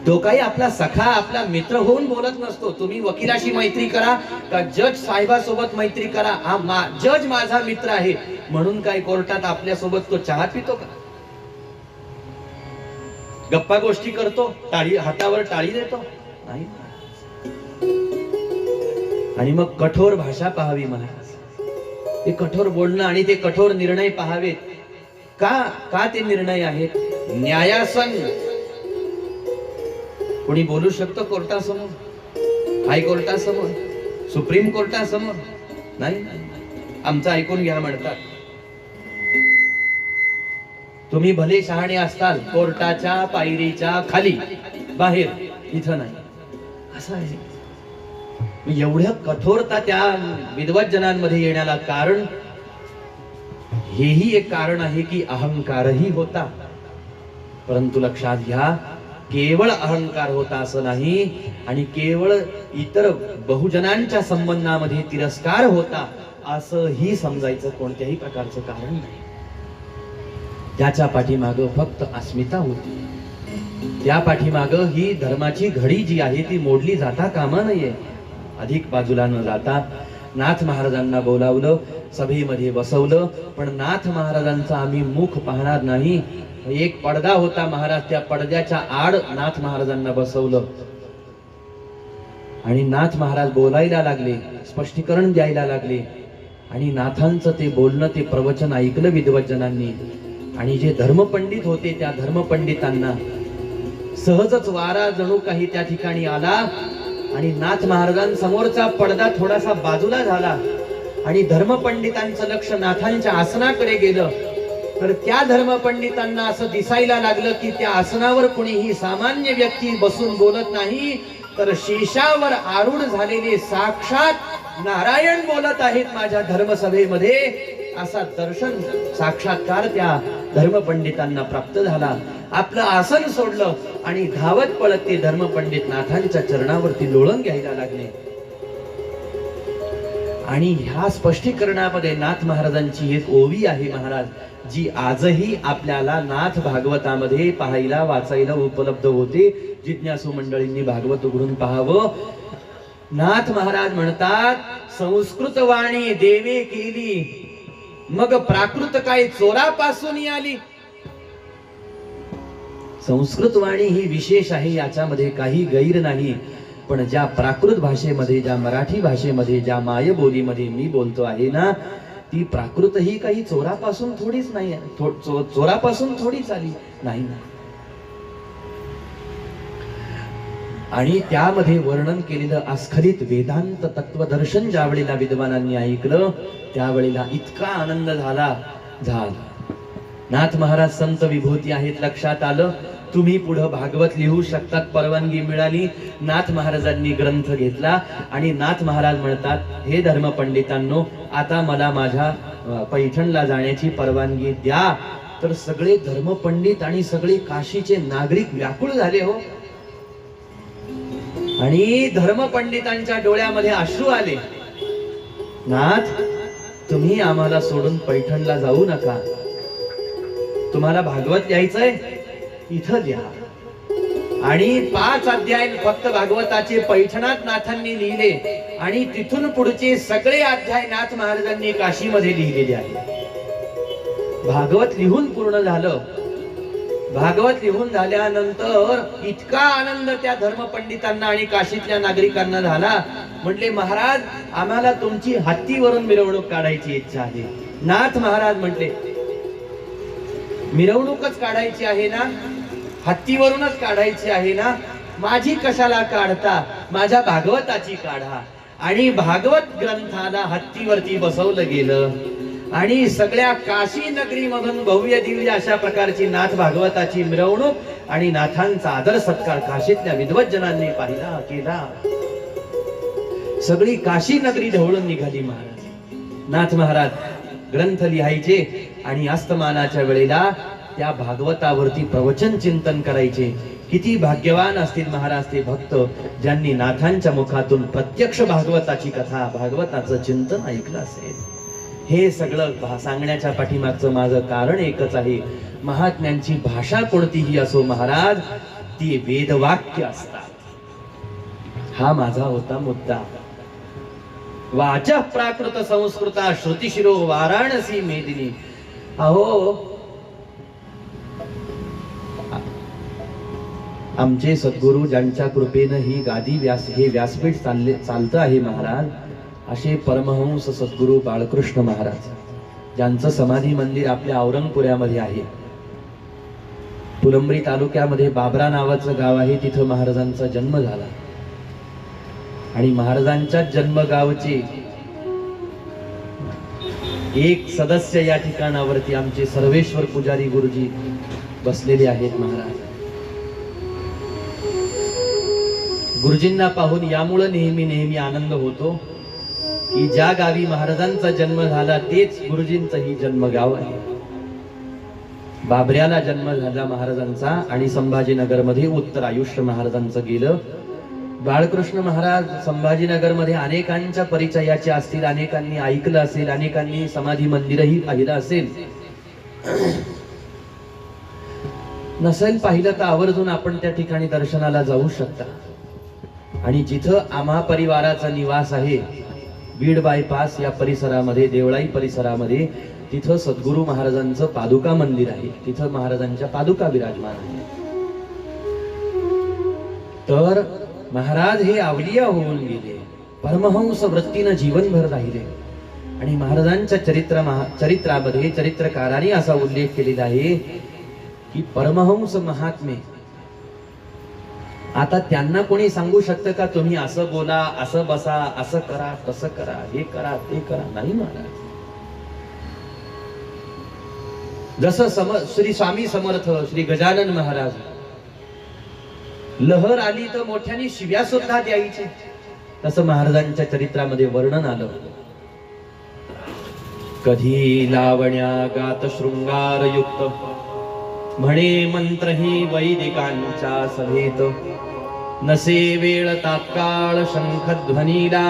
तो काही आपला सखा, आपला मित्र होऊन बोलत नसतो. तुम्ही वकिलाशी मैत्री करा का जज साहेबासोबत मैत्री करा, जज माझा मित्र आहे म्हणून काय कोर्टात आपल्या सोबत तो चहा पितो का? गप्पा गोष्टी करतो, टाळी हातावर टाळी देतो नाही. आणि मग कठोर भाषा पाहावी महाराज, ते कठोर बोलणं आणि ते कठोर निर्णय पाहावेत. का ते निर्णय आहेत? न्यायासन कोणी बोलू शकतो कोर्टासमोर, हायकोर्टासमोर, सुप्रीम कोर्टासमोर नाही. आमचं ऐकून घ्या म्हणतात. तुम्ही भले शहाणे असताल, कोर्टाच्या पायरीच्या खाली बाहेर, इथं नाही. असं आहे. एवढ्या कठोरता त्या विद्वत जनांमध्ये येण्याला कारण हेही एक कारण आहे की अहंकारही होता. परंतु लक्षात घ्या, केवळ अहंकार होता असं नाही आणि केवळ इतर बहुजनांच्या संबंधामध्ये तिरस्कार होता असंही समजायचं कोणत्याही प्रकारचं कारण नाही. त्याच्या पाठीमागं फक्त अस्मिता होती. त्या पाठीमागं ही धर्माची घडी जी आहे ती मोडली जाता कामा नये. अधिक बाजूला न जाता नाथ महाराजांना बोलावलं, सभेमध्ये बसवलं. पण नाथ महाराजांचं आम्ही मुख पाहणार नाही. एक पडदा होता महाराज, त्या पडद्याच्या आड नाथ महाराजांना बसवलं आणि नाथ महाराज बोलायला लागले, स्पष्टीकरण द्यायला लागले. आणि नाथांचं ते बोलणं, ते प्रवचन ऐकलं विद्वज्जनांनी. आणि जे धर्मपंडित होते त्या धर्मपंडितांना सहजच वारा जणू काही त्या ठिकाणी आला आणि नाथ महाराजांसमोरचा पडदा थोडासा बाजूला झाला आणि धर्मपंडितांचं लक्ष नाथांच्या आसनाकडे गेलं. तर त्या धर्मपंडितांना असं दिसायला लागलं की त्या आसनावर कोणीही सामान्य व्यक्ती बसून बोलत नाही, तर शेषावर आरूढ झालेले साक्षात नारायण बोलत आहेत माझ्या धर्मसभेमध्ये. असा दर्शन साक्षात्कार त्या धर्मपंडितांना प्राप्त झाला. आपलं आसन सोडलं आणि धावत पळत ते धर्मपंडित नाथांच्या चरणावरती लोळण घ्यायला लागले. आणि ह्या स्पष्टीकरणामध्ये नाथ महाराजांची एक ओवी आहे महाराज, जी आजही आपल्याला नाथ भागवतामध्ये पाहायला वाचायला उपलब्ध होते. जिज्ञासू मंडळींनी भागवत उघडून पाहावं. नाथ महाराज म्हणतात, संस्कृत वाणी देवे केली, मग प्राकृत काय चोरापासून आली. संस्कृत वाणी ही विशेष आहे, याच्यामध्ये काही गैर नाही. पण ज्या प्राकृत भाषेमध्ये, ज्या मराठी भाषेमध्ये, ज्या मायबोलीमध्ये मी बोलतो आहे ना, ती प्राकृत ही काही चोरापासून थोडीच नाही, चोरापासून थोडीच आली नाही ना. आणि त्यामध्ये वर्णन केलेलं अस्खलित वेदांत तत्वदर्शन ज्या वेळेला विद्वानांनी ऐकलं, त्यावेळेला इतका आनंद झाला. नाथ महाराज संत विभूती आहेत, लक्षात आलं. तुम्ही पुढे भागवत लिहू शकतात, परवानगी मिळाली. नाथ महाराजांनी ग्रंथ घेतला आणि नाथ महाराज म्हणतात, हे धर्मपंडितांनो, आता मला माझ्या पैठणला जाण्याची परवानगी द्या. तर सगळे धर्मपंडित आणि सगळे काशीचे नागरिक व्याकुळ झाले हो. आणि धर्मपंडितांच्या डोळ्यामध्ये अश्रू आले. नाथ, तुम्ही आम्हाला सोडून पैठणला जाऊ नका. तुम्हाला भागवत लिहायचंय, इथं लिहा. आणि 5 अध्याय फक्त भागवताचे पैठणात नाथांनी लिहिले आणि तिथून पुढचे सगळे अध्याय नाथ महाराजांनी काशीमध्ये लिहिलेले आहेत. भागवत लिहून पूर्ण झालं. भागवत लिहून झाल्यानंतर इतका आनंद त्या धर्मपंडितांना आणि काशीतल्या नागरिकांना झाला. म्हटले, महाराज, आम्हाला तुमची हत्तीवरून मिरवणूक काढायची इच्छा आहे. नाथ महाराज म्हटले, मिरवणूकच काढायची आहे ना, हत्तीवरूनच काढायची आहे ना, माझी कशाला काढता, माझ्या भागवताची काढा. आणि भागवत ग्रंथाला हत्तीवरती बसवलं गेलं आणि सगळ्या काशी नगरी मधून भव्य दिव्य अशा प्रकारची नाथ भागवताची मिरवणूक आणि नाथांचा आदर सत्कार काशीतल्या विद्वज्जनांनी पाहिला, केला. सगळी काशी नगरी ढवळून निघाली. महाराज, नाथ महाराज ग्रंथ लिहायचे आणि अस्तमानाच्या वेळेला त्या भागवतावरती प्रवचन चिंतन करायचे. किती भाग्यवान असतील महाराज ते भक्त, ज्यांनी नाथांच्या मुखातून प्रत्यक्ष भागवताची कथा, भागवताचं चिंतन ऐकलं असेल. हे सगळं सांगण्याच्या पाठीमागचं माझं कारण एकच आहे. महात्म्यांची भाषा कोणतीही असो महाराज, ती वेदवाक्य असतात. हा माझा होता मुद्दा. वाचा प्राकृत संस्कृता श्रुतिशिरो वाराणसी मेदिनी. अहो, आमचे सद्गुरु ज्यांच्या कृपेनं ही गादी हे व्यासपीठ चालतं आहे महाराज, असे परमहंस सद्गुरु बाळकृष्ण महाराज, ज्यांचं समाधी मंदिर आपल्या औरंगपुऱ्यामध्ये आहे. फुलंब्री तालुक्यामध्ये बाबरा नावाचं गाव आहे, तिथं महाराजांचा जन्म झाला. आणि महाराजांच्या जन्मगावचे एक सदस्य या ठिकाणावरती आमचे सर्वेश्वर पुजारी गुरुजी बसलेले आहेत. महाराज गुरुजींना पाहून यामुळे नेहमी आनंद होतो की ज्या गावी महाराजांचा जन्म झाला तेच गुरुजींचंही जन्मगाव आहे. बाबऱ्याला जन्म झाला महाराजांचा आणि संभाजीनगर मध्ये उत्तर आयुष्य महाराजांचं गेलं. बाळकृष्ण महाराज संभाजीनगर मध्ये अनेकांच्या परिचयाचे असतील, अनेकांनी ऐकलं असेल, अनेकांनी समाधी मंदिरही पाहिलं असेल. नसेल पाहिलं तर आवर्जून आपण त्या ठिकाणी दर्शनाला जाऊ शकता. आणि जिथं आम्हा परिवाराचा निवास आहे बीड बायपास या परिसरामध्ये, देवळाई परिसरामध्ये, तिथं सद्गुरु महाराजांचं पादुका मंदिर आहे. तिथं महाराजांच्या पादुका विराजमान आहे. तर महाराज हे अवलिया होऊन गेले, परमहंस वृत्तीनं जीवनभर राहिले. आणि महाराजांच्या चरित्रामध्ये चरित्रकारांनी असा उल्लेख केलेला आहे की परमहंस महात्मे, आता त्यांना कोणी सांगू शकतं का तुम्ही असं बोला, असं बसा, असं करा, तसं करा, हे करा, ते करा? नाही महाराज. जसं श्री स्वामी समर्थ, श्री गजानन महाराज लहर आली तर मोठ्याने शिव्या सुद्धा द्यायचे, तसं महाराजांच्या चरित्रामध्ये वर्णन आलं. कधी लावण्या गात शृंगार युक्त, म्हणे मंत्र ही वैदिकांच्या सभेत. नसे वेळ तात्काळ शंख ध्वनीला,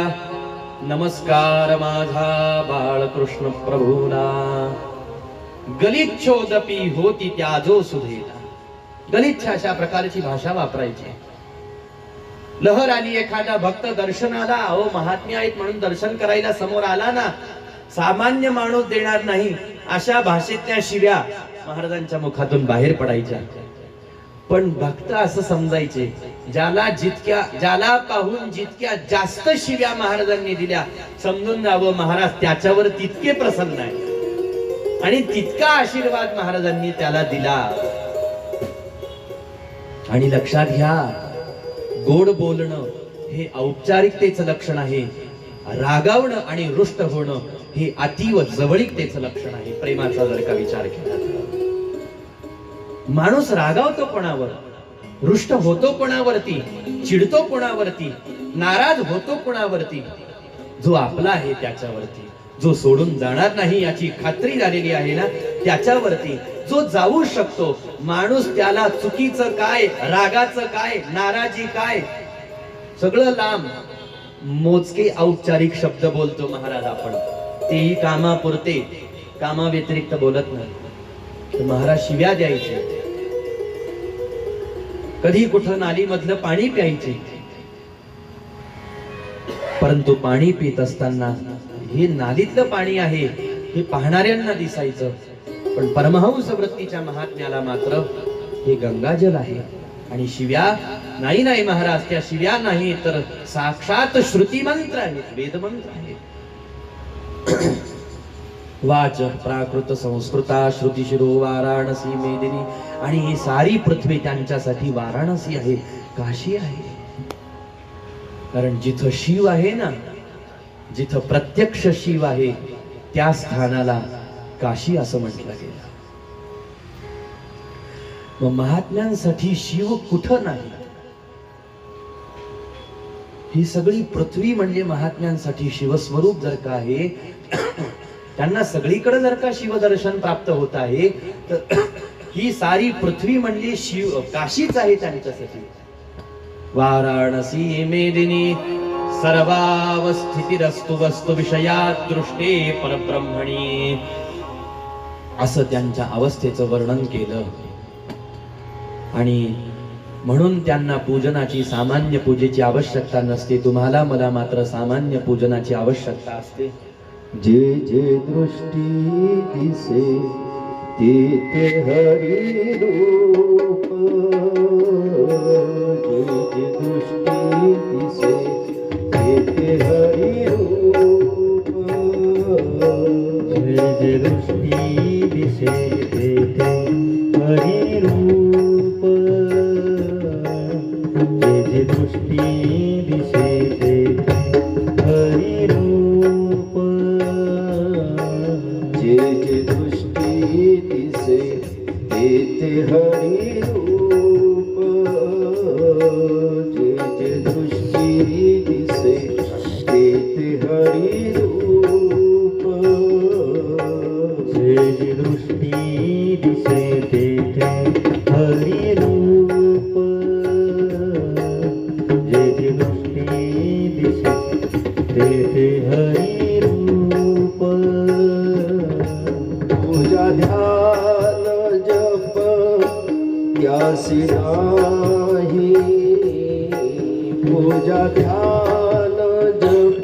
नमस्कार माझा बाळकृष्ण प्रभूला. गलिच्छोदपी होती त्याजो सुधेला. गलिच्छ अशा प्रकारची भाषा वापरायची. लहर आली, एखादा भक्त दर्शनाला, अहो महात्म्य आहेत म्हणून दर्शन करायला समोर आला ना, सामान्य माणूस देणार नाही अशा भाषेतल्या शिव्या महाराजांच्या मुखातून बाहेर पडायच्या. पण भक्त असं समजायचे, ज्याला पाहून जितक्या जास्त शिव्या महाराजांनी दिल्या, समजून जावं महाराज त्याच्यावर तितके प्रसन्न आहे आणि तितका आशीर्वाद महाराजांनी त्याला दिला. आणि लक्षात घ्या, गोड बोलणं हे औपचारिकतेचं लक्षण आहे, रागावणं आणि रुष्ट होणं हे अतीव जवळीकतेचं लक्षण आहे. प्रेमाचा जर का विचार केला तर माणूस रागावतो कोणावर, रुष्ट होतो कोणावरती, चिडतो कोणावरती, नाराज होतो कोणावरती? जो आपला आहे त्याच्यावरती, जो सोडून जाणार नाही याची खात्री झालेली आहे ना त्याच्यावरती, जो जाऊ शकतो माणूस, त्याला चुकीचं काय, रागाचं काय, नाराजी काय, सगळं लांब. मोजके औपचारिक शब्द बोलतो महाराज आपण, तेही कामापुरते, कामाव्यतिरिक्त बोलत नाही. महाराज शिव्या द्यायचे, कधी कुठं नाली मधलं पाणी प्यायचे, परंतु पाणी पित असताना हे नालीतलं पाणी आहे हे पाहणाऱ्यांना दिसायचं, पण परमहंस वृत्तीच्या महात्म्याला मात्र हे गंगाजल आहे. आणि शिव्या नाही महाराज, त्या शिव्या नाही तर साक्षात श्रुती मंत्र आहेत, वेद मंत्र आहेत. वाच प्राकृत संस्कृता श्रुतिशिरो वाराणसी मेदिनी. आणि ही सारी पृथ्वी त्यांच्यासाठी वाराणसी आहे, काशी आहे. कारण जिथं शिव आहे ना, जिथं प्रत्यक्ष शिव आहे त्या स्थानाला काशी असं म्हटलं गेलं. मग महात्म्यांसाठी शिव कुठं नाही? ही सगळी पृथ्वी म्हणजे महात्म्यांसाठी शिवस्वरूप जर का आहे, त्यांना सगळीकडे जर का शिवदर्शन प्राप्त होत आहे, तर ही सारी पृथ्वी म्हणजे शिव काशीच आहे त्यांच्यासाठी. वाराणसी मेदिनी सर्वावस्थितिरस्तु वस्तु विषयात दृष्टे परब्रह्मणी, असं त्यांच्या अवस्थेचं वर्णन केलं. आणि म्हणून त्यांना पूजनाची, सामान्य पूजेची आवश्यकता नसते. तुम्हाला मला मात्र सामान्य पूजनाची आवश्यकता असते. जे जे दृष्टी दिसे ते ते हरी रूप, जे जे दृष्टी दिसे ते ते हरी रूप, जे जे दृष्टी दिसे ते ते हरी रूप, जे जे दृष्टी दिसे ते हरी रूप, जे जे दृष्टी दिसे ते ते हरी रूप, जे जे दृष्टी दिसे ते ते हरी रूप, जे जे दृष्टी दिसे ते ते हरी रूप, जे जे दृष्टी दिसे ते ते हरी रूप. पूजा ध्यान जप त्यासी नाही, पूजा ध्यान जप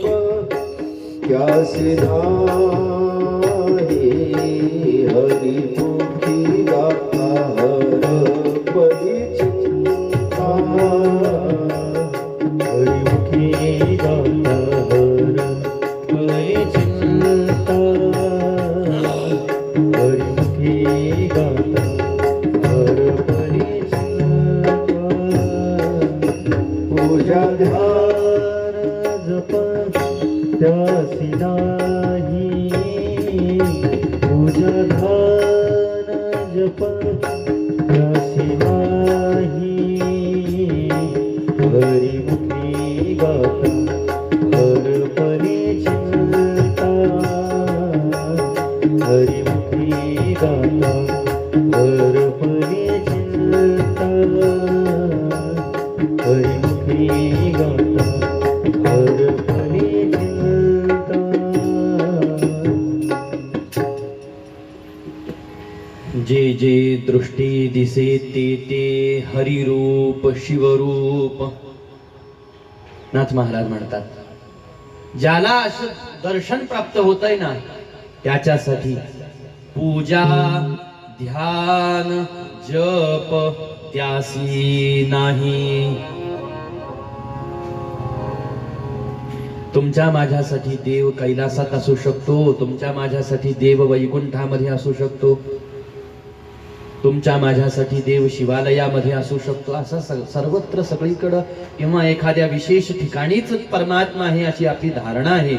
त्यासी नाही, हरी मुखी गाता हर परिचिता, हरी मुखी गाता हर परिचिता, हरी मुखी गाता हर परिचिता. पूजा ध्यान जप त्यासी नाही, पूजा ध्यान जप त्यासी नाही, हरी मुखी गाता हर परिचिता, हरी मुखी गाता हर परिचिता, हरी मुखी गाता हर परिचिता. जे जे दृष्टी दिसे ते ते हरिरूप शिवरूप. नाथ महाराज म्हणतात, ज्याला असं दर्शन प्राप्त होतंय ना, त्याच्यासाठी पूजा ध्यान जप त्यासी नाही. तुमच्या माझ्यासाठी देव कैलासात असू शकतो, तुमच्या माझ्यासाठी देव वैकुंठामध्ये असू शकतो, तुमच्या माझ्यासाठी देव शिवालयामध्ये असू शकतो. असा सर्वत्र सगळीकडं किंवा एखाद्या विशेष ठिकाणीच परमात्मा आहे अशी आपली धारणा आहे.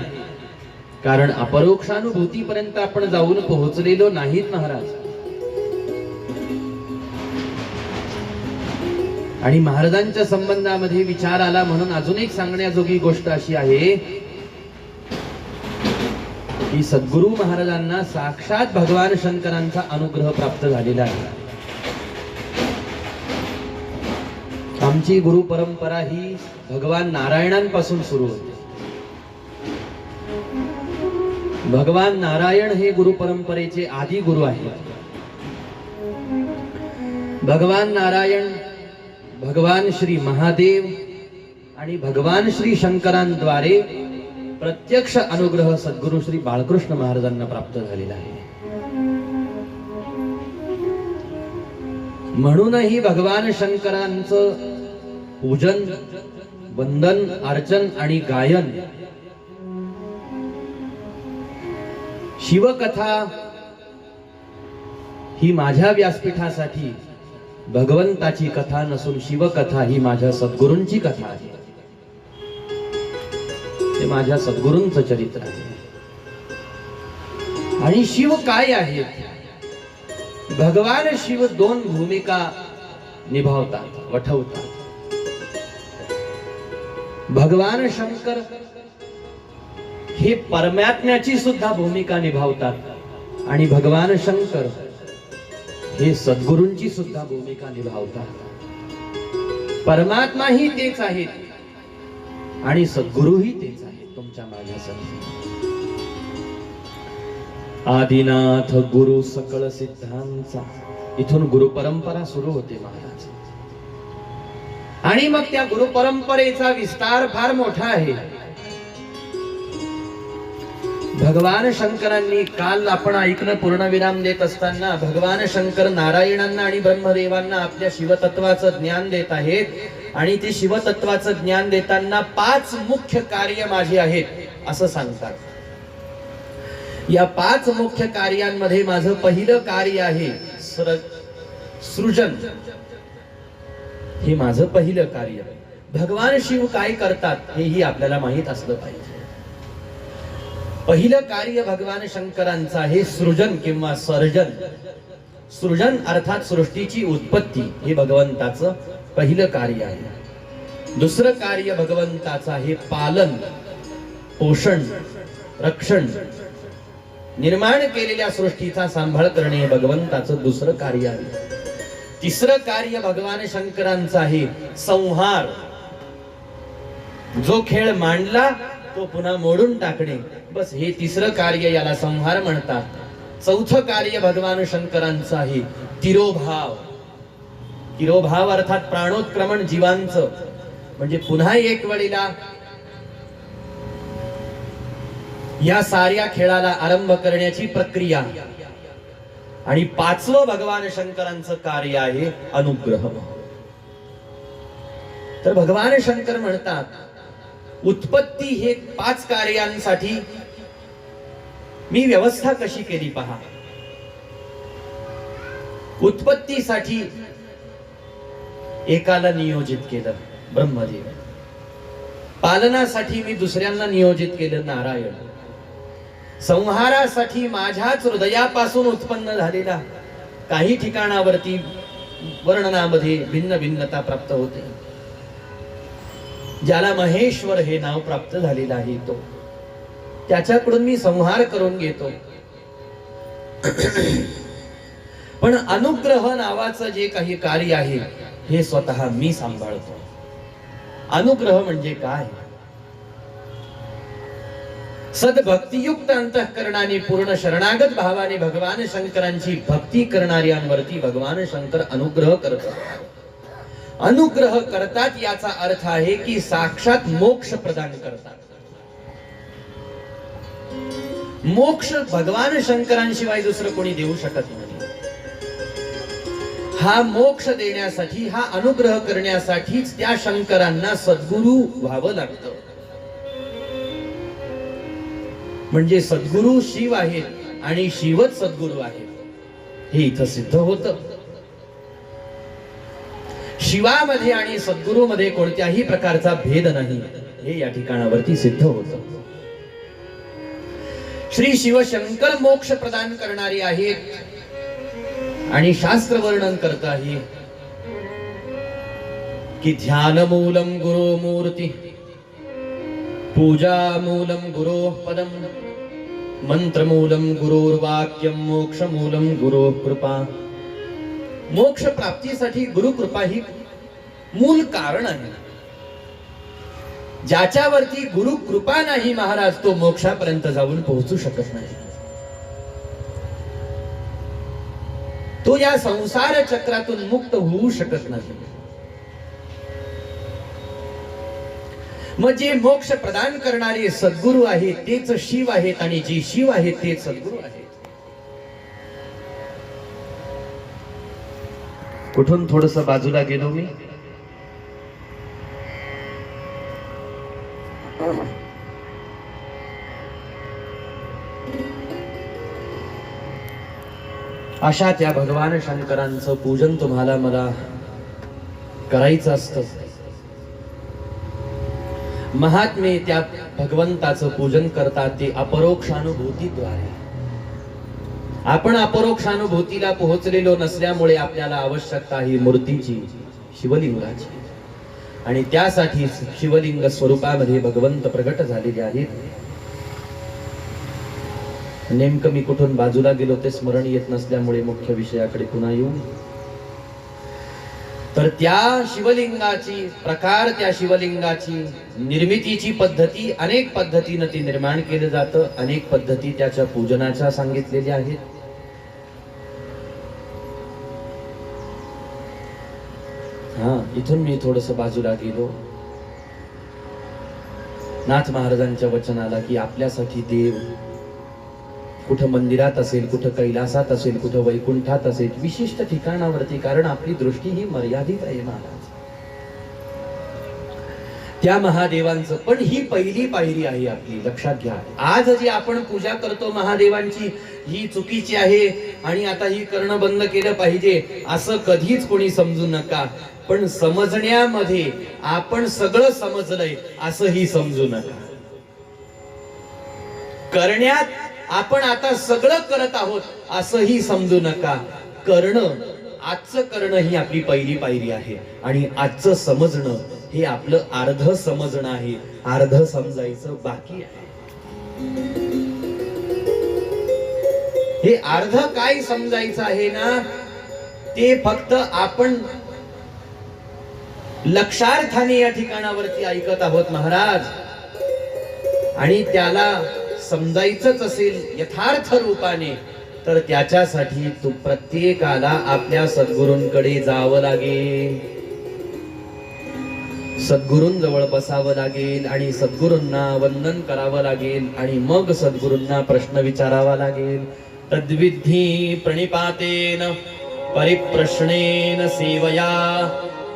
कारण अपरोक्षानुभूतीपर्यंत आपण जाऊन पोहोचलेलो नाहीत महाराज. आणि महाराजांच्या संबंधामध्ये विचार आला म्हणून अजून एक सांगण्याजोगी गोष्ट अशी आहे की सद्गुरु महाराजांना साक्षात भगवान शंकरांचा अनुग्रह प्राप्त झालेला आहे. आमची गुरु परंपरा ही भगवान नारायणांपासून सुरू होते. भगवान नारायण हे गुरु परंपरेचे आदी गुरु आहेत. भगवान नारायण, भगवान श्री महादेव आणि भगवान श्री शंकरांद्वारे प्रत्यक्ष अनुग्रह सद्गुरु श्री बाळकृष्ण महाराजांना प्राप्त झालेला आहे. म्हणूनही भगवान शंकरांचं पूजन, वंदन, अर्चन आणि गायन, शिवकथा ही माझ्या व्यासपीठासाठी भगवंताची कथा नसून शिवकथा ही माझ्या सद्गुरूंची कथा आहे. ते माझ्या सद्गुरूंचं चरित्र आहे. आणि शिव काय आहे? भगवान शिव दोन भूमिका निभावतात, वठवतात. भगवान शंकर हे परमात्म्याची सुद्धा भूमिका निभावतात आणि भगवान शंकर हे सद्गुरूंची सुद्धा भूमिका निभावतात. परमात्मा ही तेच आहेत आणि सद्गुरूही तेच आहेत तुमच्या माझ्यासाठी. आदिनाथ गुरु सकळ सिद्धांचा, इथून गुरु परंपरा सुरू होते महाराज. आणि मग त्या गुरु परंपरेचा विस्तार फार मोठा आहे. भगवान शंकरांनी, काल आपण ऐकणं पूर्णविराम देत असताना, भगवान शंकर नारायणांना आणि ब्रह्मदेवांना आपल्या शिवतत्वाचं ज्ञान देत आहेत आणि ते शिवतत्वाचं ज्ञान देताना 5 मुख्य कार्य माझी आहेत असं सांगतात. या 5 मुख्य कार्यांमध्ये माझं पहिलं कार्य आहे सृजन. हे माझं पहिलं कार्य. भगवान शिव काय करतात हेही आपल्याला माहित असलं पाहिजे. पहिलं कार्य भगवान शंकरांचं आहे सृजन किंवा सर्जन. सृजन अर्थात सृष्टीची उत्पत्ती हे भगवंताचं पहिलं कार्य आहे. दुसरं कार्य भगवंताचं आहे पालन, पोषण, रक्षण. निर्माण केलेल्या सृष्टीचा सांभाळ करणे हे भगवंताचं दुसरं कार्य आहे. तिसरं कार्य भगवान शंकरांचं आहे संहार. जो खेळ मांडला तो पुन्हा मोडून टाकणे, बस हे तिसरं कार्य, याला संहार म्हणतात. चौथं कार्य भगवान शंकरांचं आहे तिरोभाव. तिरोभाव अर्थात प्राणोत्क्रमण जीवांचं, म्हणजे पुन्हा एक वेळेला या साऱ्या खेळाला आरंभ करण्याची प्रक्रिया. आणि 5वं भगवान शंकरांचं कार्य आहे अनुग्रह. तर भगवान शंकर म्हणतात, उत्पत्ती हे 5 कार्यांसाठी मी व्यवस्था कशी केली पहा. उत्पत्तीसाठी एकाला नियोजित केलं ब्रह्मदेव. पालनासाठी मी दुसऱ्यांना नियोजित केलं नारायण. संहारासाठी माझ्याच हृदयापासून उत्पन्न झालेला, काही ठिकाणावरती वर्णनामध्ये भिन्न भिन्नता प्राप्त होते, ज्याला महेश्वर हे नाव प्राप्त झालेलं आहे, तो त्याच्याकडून मी संहार करून घेतो. पण अनुग्रह नावाचं जे काही कार्य आहे हे स्वतः मी सांभाळतो. अनुग्रह म्हणजे काय? सद्भक्तियुक्त अंतःकरणाने पूर्ण शरणागत भावाने भगवान शंकरांची भक्ती करणाऱ्यांवरती भगवान शंकर अनुग्रह करतात. अनुग्रह करतात याचा अर्थ आहे की साक्षात मोक्ष प्रदान करतात. मोक्ष भगवान शंकरांशिवाय दुसरं कोणी देऊ शकत नाही. हा मोक्ष देण्यासाठी, हा अनुग्रह करण्यासाठीच त्या शंकरांना सद्गुरु व्हावं लागतं. म्हणजे सद्गुरु शिव आहेत आणि शिवच सद्गुरु आहेत हे इथं सिद्ध होतं. शिवामध्ये आणि सद्गुरूमध्ये कोणत्याही प्रकारचा भेद नाही हे या ठिकाणावरती सिद्ध होतं. श्री शिवशंकर मोक्ष प्रदान करणारे आहेत आणि शास्त्र वर्णन करत आहे की ध्यान मूलम गुरो मूर्ती, पूजा मूलम गुरो पदम, मंत्र मूलम गुरुर्वाक्यम, मोक्ष मूलम गुरो कृपा. मोक्ष प्राप्तीसाठी गुरु कृपा ही मूल कारण आहे. ज्याच्यावरती गुरु कृपा नाही महाराज, तो मोक्षापर्यंत जाऊन पोहोचू शकत नाही. तो या संसार चक्रातून मुक्त होऊ शकत नाही. मग जे मोक्ष प्रदान करणारे सद्गुरु आहेत तेच शिव आहेत आणि जे शिव आहेत तेच सद्गुरु आहेत. कुठून थोडस बाजूला गेलो मी. अशा त्या भगवान शंकरांचं पूजन तुम्हाला मला करायचं असतं. महात्मे त्या भगवंताचं पूजन करतात ते अपरोक्षानुभूतीद्वारे. आपण अपरोक्षानुभूतीला पोहोचलेलो नसल्यामुळे आपल्याला आवश्यकता ही मूर्तीची, शिवलिंगाची, आणि त्यासाठी शिवलिंग स्वरूपामध्ये भगवंत प्रगट झालेले आहेत. नेमकं मी कुठून बाजूला गेलो ते स्मरण येत नसल्यामुळे मुख्य विषयाकडे पुन्हा येऊ. तर त्या शिवलिंगाची प्रकार, त्या शिवलिंगाची निर्मितीची पद्धती, अनेक पद्धतीने ती निर्माण केलं जातं. अनेक पद्धती त्याच्या पूजनाच्या सांगितलेल्या आहेत. इथून मी थोडस बाजूला गेलो. नाथ महाराजांच्या वचनाला की आपल्यासाठी देव कुठं मंदिरात असेल, कुठं कैलासात असेल, कुठं वैकुंठात असेल, विशिष्ट ठिकाणावरती, कारण आपली दृष्टी ही मर्यादित आहे महाराज. त्या महादेवांचं पण ही पहिली पायरी आहे आपली, लक्षात घ्या. आज जी आपण पूजा करतो महादेवांची ही चुकीची आहे आणि आता ही करणं बंद केलं पाहिजे असं कधीच कोणी समजू नका. पण समजण्यामध्ये आपण सगळं समजलंय असंही समजू नका. करण्यात आपण आता सगळं करत आहोत असंही समजू नका. करणं, आजचं करणं ही आपली पहिली पायरी आहे आणि आजचं समजणं हे आपलं अर्ध समजणं आहे. अर्ध समजायचं बाकी आहे. हे अर्ध काय समजायचं आहे ना, ते फक्त आपण लक्षार्थाने या ठिकाणावरती ऐकत आहोत महाराज. आणि त्याला समजायचंच असेल यथार्थ रूपाने तर त्याच्यासाठी तू प्रत्येकाला आपल्या सद्गुरूंकडे जावं लागेल, सद्गुरूंजवळ बसावं लागेल आणि सद्गुरूंना वंदन करावं लागेल आणि मग सद्गुरूंना प्रश्न विचारावा लागेल. तद्विधी प्रणिपातेन परिप्रश्नेन सेवया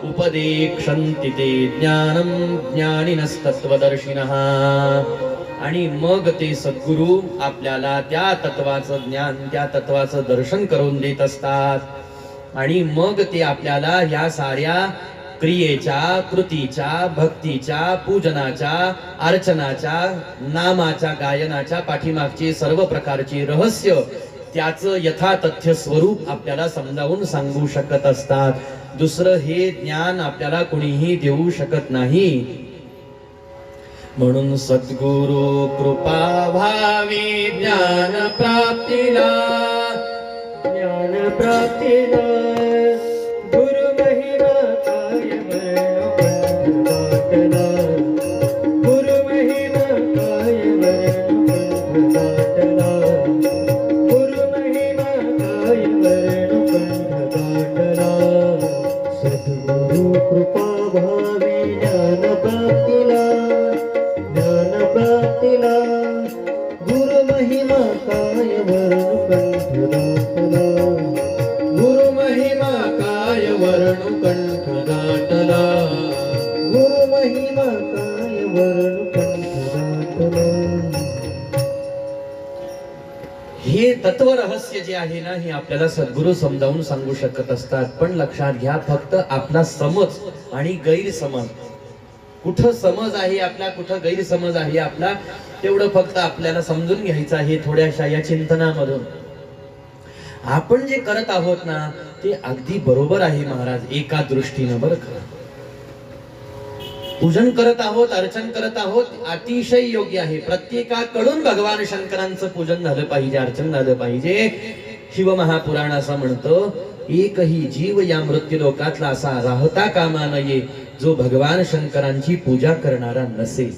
उपदेक्षन्ति ते ज्ञानं ज्ञानिनस्तत्वदर्शिनः. आणि मग ते सद्गुरु आपल्याला त्या तत्वाचं ज्ञान, त्या तत्वाचं दर्शन करून देत असतात. आणि मग ते आपल्याला या साऱ्या क्रियेच्या, कृतीच्या, भक्तीच्या, पूजनाच्या, अर्चनाच्या, नामाच्या, गायनाच्या पाठीमागचे सर्व प्रकारचे रहस्य, त्याचं यथातथ्य स्वरूप आपल्याला समजावून सांगू शकत असतात. दुसरं हे ज्ञान आपल्याला कोणीही देऊ शकत नाही. म्हणून सद्गुरु कृपा भावी ज्ञान प्राप्तीला, ज्ञान प्राप्तीला गुरु महिमा काय वर्णन वाटला, गुरु महिमा काय वर्णन वाटला, गुरु महिमा काय वर्णन वाटला. सद्गुरु गुरु महिमा काय वर्णु कंठ दाटला गुरु महिमा काय वर्णु कंठ दाटला हे तत्व रहस्य जे आहे ना, हे आपल्याला सद्गुरू समजावून सांगू शकत असतात. पण लक्षात घ्या, फक्त आपला समज आणि गैरसमज, कुठं समज आहे आपला, कुठं गैरसमज आहे आपला, तेवढं फक्त आपल्याला समजून घ्यायचं आहे थोड्याशा या चिंतनामधून. आपण जे करत आहोत ना, ते अगदी बरोबर आहे महाराज, एका दृष्टीनं बरं का. पूजन करत आहोत, अर्चन करत आहोत, अतिशय योग्य आहे. प्रत्येकाकडून भगवान शंकरांचं पूजन झालं पाहिजे, अर्चन झालं पाहिजे. शिव महापुराण असं म्हणतं, एकही जीव या मृत्यू लोकातला असा राहता कामा नये जो भगवान शंकरांची पूजा करणारा नसेल.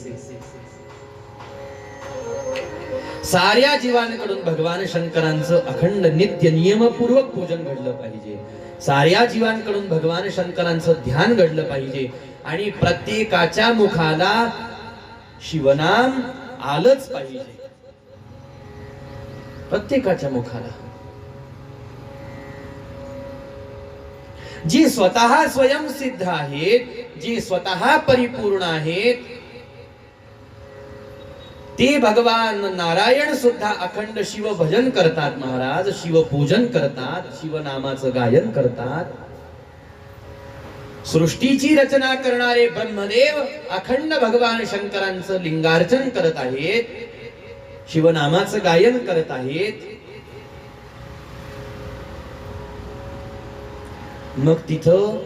साऱ्या जीवांकडून भगवान शंकरांचं अखंड नित्य नियमपूर्वक पूजन घडलं पाहिजे. साऱ्या जीवांकडून भगवान शंकरांचं ध्यान घडलं पाहिजे. आणि प्रत्येकाच्या मुखाला शिवनाम आलंच पाहिजे, प्रत्येकाच्या मुखाला. जी स्वतः स्वयंसिद्ध आहेत, जी स्वतः परिपूर्ण आहेत, ते भगवान नारायण सुद्धा अखंड शिव भजन करतात महाराज, शिवपूजन करतात, शिवनामाचं गायन करतात. सृष्टीची रचना करणारे ब्रह्मदेव अखंड भगवान शंकरांचं लिंगार्चन करत आहेत, शिवनामाचं गायन करत आहेत. मग तिथं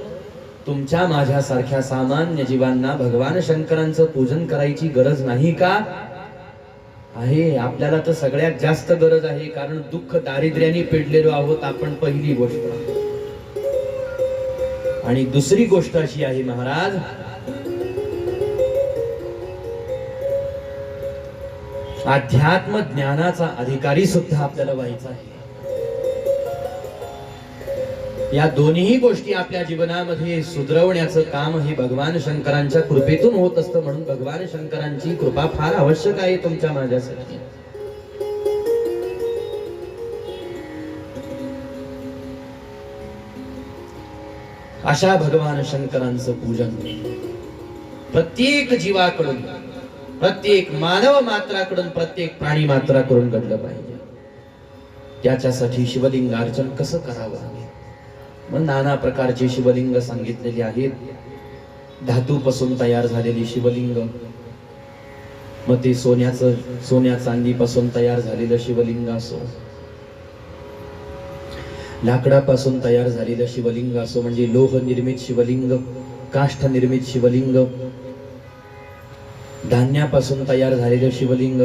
तुमच्या माझ्यासारख्या सामान्य जीवांना भगवान शंकरांचं पूजन करायची गरज नाही का? आहे. आपल्याला तर सगळ्यात जास्त गरज आहे, कारण दुःख दारिद्र्याने पेडलेलो आहोत आपण, पहिली गोष्ट. आणि दुसरी गोष्ट अशी आहे महाराज, अध्यात्म ज्ञानाचा अधिकारी सुद्धा आपल्याला व्हायचा आहे. या दोन्ही गोष्टी आपल्या जीवनामध्ये सुधरवण्याचं काम हे भगवान शंकरांच्या कृपेतून होत असतं. म्हणून भगवान शंकरांची कृपा फार आवश्यक आहे तुमच्या माझ्यासाठी. अशा भगवान शंकरांचं पूजन प्रत्येक जीवाकडून, प्रत्येक मानव मात्राकडून, प्रत्येक प्राणी मात्राकडून घडलं पाहिजे. त्याच्यासाठी शिवलिंगार्चन कसं करावं? मग नाना प्रकारचे शिवलिंग सांगितलेले आहेत. धातूपासून तयार झालेली शिवलिंग, मग ते सोन्या चांदीपासून तयार झालेलं शिवलिंग असो, लाकडापासून तयार झालेलं शिवलिंग असो, म्हणजे लोह निर्मित शिवलिंग, काष्ठ निर्मित शिवलिंग, धान्यापासून तयार झालेलं शिवलिंग.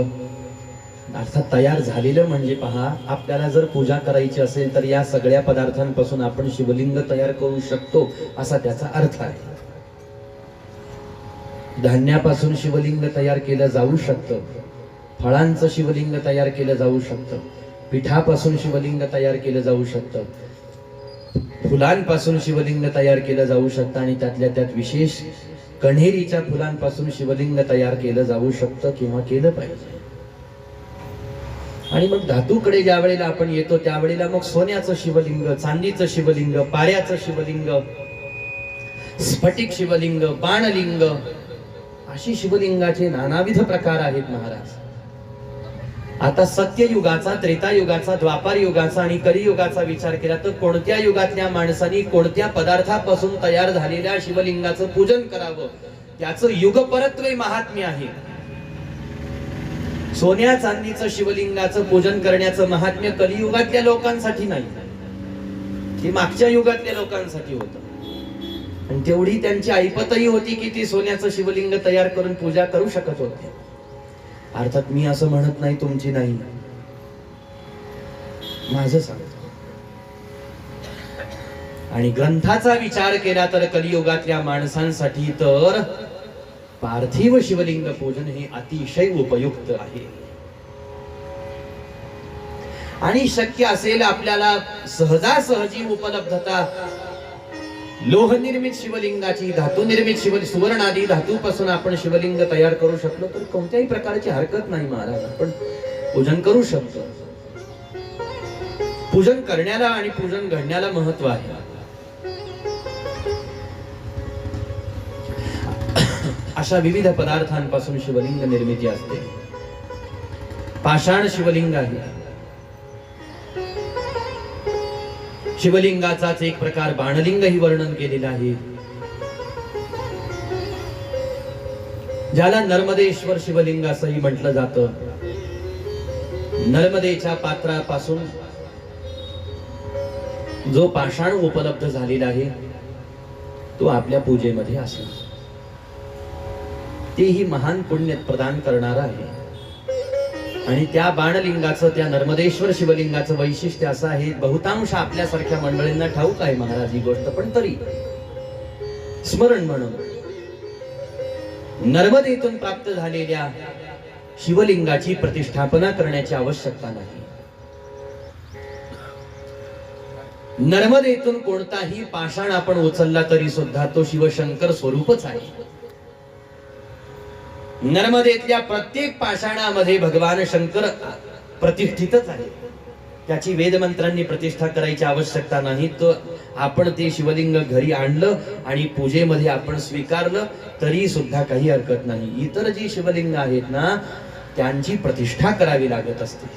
अर्थात तयार झालेलं म्हणजे पहा, आपल्याला जर पूजा करायची असेल तर या सगळ्या पदार्थांपासून आपण शिवलिंग तयार करू शकतो, असा त्याचा अर्थ आहे. धान्यापासून शिवलिंग तयार केलं जाऊ शकतं, फळांचं शिवलिंग तयार केलं जाऊ शकतं, पिठापासून शिवलिंग तयार केलं जाऊ शकतं, फुलांपासून शिवलिंग तयार केलं जाऊ शकतं, आणि त्यातल्या त्यात विशेष कण्हेरीच्या फुलांपासून शिवलिंग तयार केलं जाऊ शकतं किंवा केलं पाहिजे. आणि मग धातूकडे ज्या वेळेला आपण येतो त्यावेळेला मग सोन्याचं शिवलिंग, चांदीचं शिवलिंग, पाऱ्याचं शिवलिंग, स्फटिक शिवलिंग, बाणलिंग, अशी शिवलिंगाचे नानाविध प्रकार आहेत महाराज. आता सत्ययुगाचा, त्रेतायुगाचा, द्वापार युगाचा आणि कलियुगाचा विचार केला तर कोणत्या युगातल्या माणसांनी कोणत्या पदार्थापासून तयार झालेल्या शिवलिंगाचं पूजन करावं, त्याचं युगपरत्वे महात्म्य आहे. सोन्या चांदीचं शिवलिंगाचं पूजन करण्याचं महात्म्य कलियुगातल्या लोकांसाठी नाही, ते मागच्या युगातल्या लोकांसाठी होतं. आणि तेवढी त्यांची ऐपतही होती की ती सोन्याचं शिवलिंग तयार करून पूजा करू शकत होते. अर्थात मी असं म्हणत नाही, तुमची नाही, माझं सांगतो. आणि ग्रंथाचा विचार केला तर कलियुगातल्या माणसांसाठी तर पार्थिव शिवलिंग पूजन हे अतिशय उपयुक्त आहे. आणि शक्य असेल आपल्याला सहजासहजी उपलब्धता लोह निर्मित शिवलिंगाची, धातू निर्मित सुवर्ण आदी धातूपासून आपण शिवलिंग तयार करू शकलो तर कोणत्याही प्रकारची हरकत नाही महाराज, आपण पूजन करू शकतो. पूजन करण्याला आणि पूजन घडण्याला महत्व आहे. अशा विविध पदार्थांपासून शिवलिंग निर्मिती असते. पाषाण शिवलिंग आहे. शिवलिंगाचाच एक प्रकार बाणलिंग ही वर्णन केलेलं आहे, ज्याला नर्मदेश्वर शिवलिंग असंही म्हटलं जातं. नर्मदेच्या पात्रापासून जो पाषाण उपलब्ध झालेला आहे तो आपल्या पूजेमध्ये असेल, तेही महान पुण्य प्रदान करणारा आहे. आणि त्या बाणलिंगाचं, त्या नर्मदेश्वर शिवलिंगाचं वैशिष्ट्य असं आहे, बहुतांश आपल्यासारख्या मंडळींना ठाऊक आहे महाराज ही गोष्ट, पण तरी स्मरण म्हणून नर्मदेतून प्राप्त झालेल्या शिवलिंगाची प्रतिष्ठापना करण्याची आवश्यकता नाही. नर्मदेतून कोणताही पाषाण आपण उचलला तरी सुद्धा तो शिवशंकर स्वरूपच आहे. नर्मदेतल्या प्रत्येक पाषाणामध्ये भगवान शंकर प्रतिष्ठितच आहे. त्याची वेदमंत्रांनी प्रतिष्ठा करायची आवश्यकता नाही. तो आपण ते शिवलिंग घरी आणलं आणि पूजेमध्ये आपण स्वीकारलं तरी सुद्धा काही हरकत नाही. इतर जी शिवलिंग आहेत ना, त्यांची प्रतिष्ठा करावी लागत असते.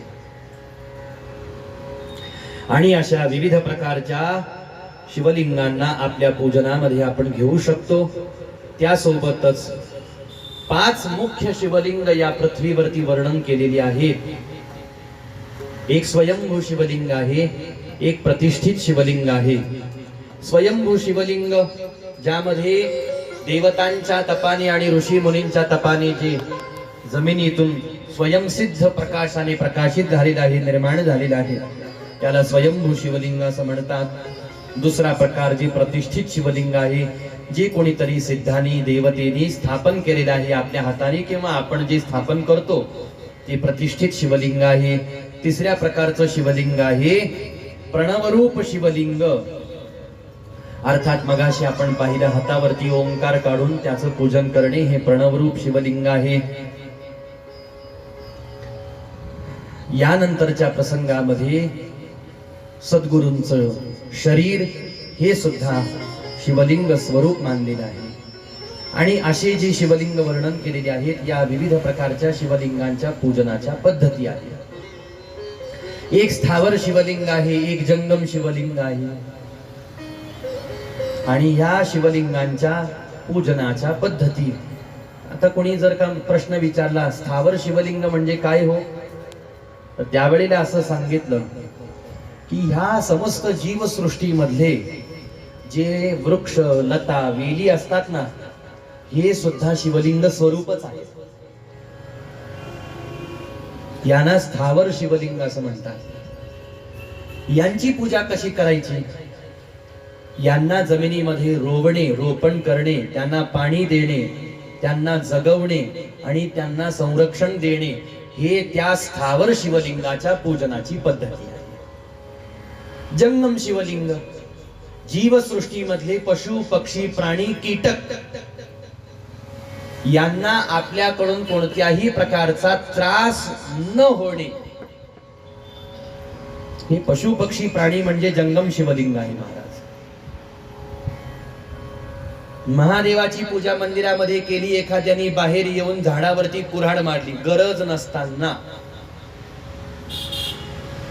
आणि अशा विविध प्रकारच्या शिवलिंगांना आपल्या पूजनामध्ये आपण घेऊ शकतो. त्यासोबतच 5 मुख्य शिवलिंग या पृथ्वीवरती वर्णन केलेली आहेत. एक स्वयंभू शिवलिंग आहे, एक प्रतिष्ठित शिवलिंग आहे. स्वयंभू शिवलिंग ज्यामध्ये देवतांच्या तपाने आणि ऋषी मुनींच्या तपाने जे जमिनीतून स्वयंसिद्ध प्रकाशाने प्रकाशित झालेलं आहे, निर्माण झालेलं आहे, त्याला स्वयंभू शिवलिंग असं म्हणतात. दुसरा प्रकार जे प्रतिष्ठित शिवलिंग आहे, जे कोणीतरी सिद्धांनी देवतेनी स्थापन केलेलं आहे आपल्या हाताने, किंवा आपण जे स्थापन करतो ते प्रतिष्ठित शिवलिंग आहे. तिसऱ्या प्रकारचं शिवलिंग आहे प्रणवरूप शिवलिंग, अर्थात मगाशी आपण पाहिलं हातावरती ओंकार काढून त्याचं पूजन करणे, हे प्रणवरूप शिवलिंग आहे. यानंतरच्या प्रसंगामध्ये सद्गुरूंचं शरीर हे सुद्धा शिवलिंग स्वरूप मानलेलं आहे. आणि असे जे शिवलिंग वर्णन केलेले आहेत, या विविध प्रकारच्या शिवलिंगांच्या पूजनाच्या पद्धती आहेत. एक स्थावर शिवलिंग आहे, एक जंगम शिवलिंग आहे. आणि ह्या शिवलिंगांच्या पूजनाच्या पद्धती, आता कोणी जर का प्रश्न विचारला स्थावर शिवलिंग म्हणजे काय हो, तर त्यावेळेला असं सांगितलं की ह्या समस्त जीवसृष्टीमधले जे वृक्ष लता वेली असतात ना, हे सुद्धा शिवलिंग स्वरूपच आहे. यांना स्थावर शिवलिंग असं म्हणतात. यांची पूजा कशी करायची? यांना जमिनीमध्ये रोवणे, रोपण करणे, त्यांना पाणी देणे, त्यांना जगवणे आणि त्यांना संरक्षण देणे, हे त्या स्थावर शिवलिंगाच्या पूजनाची पद्धती आहे. जंगम शिवलिंग जीवसृष्टीमधले पशु पक्षी प्राणी कीटक यांना आपल्याकडून कोणत्याही प्रकारचा त्रास न होणे, हे पशु पक्षी प्राणी म्हणजे जंगम शिवलिंग आहे महाराज. महादेवाची पूजा मंदिरामध्ये केली, एखाद्याने बाहेर येऊन झाडावरती कुऱ्हाड मारली गरज नसताना,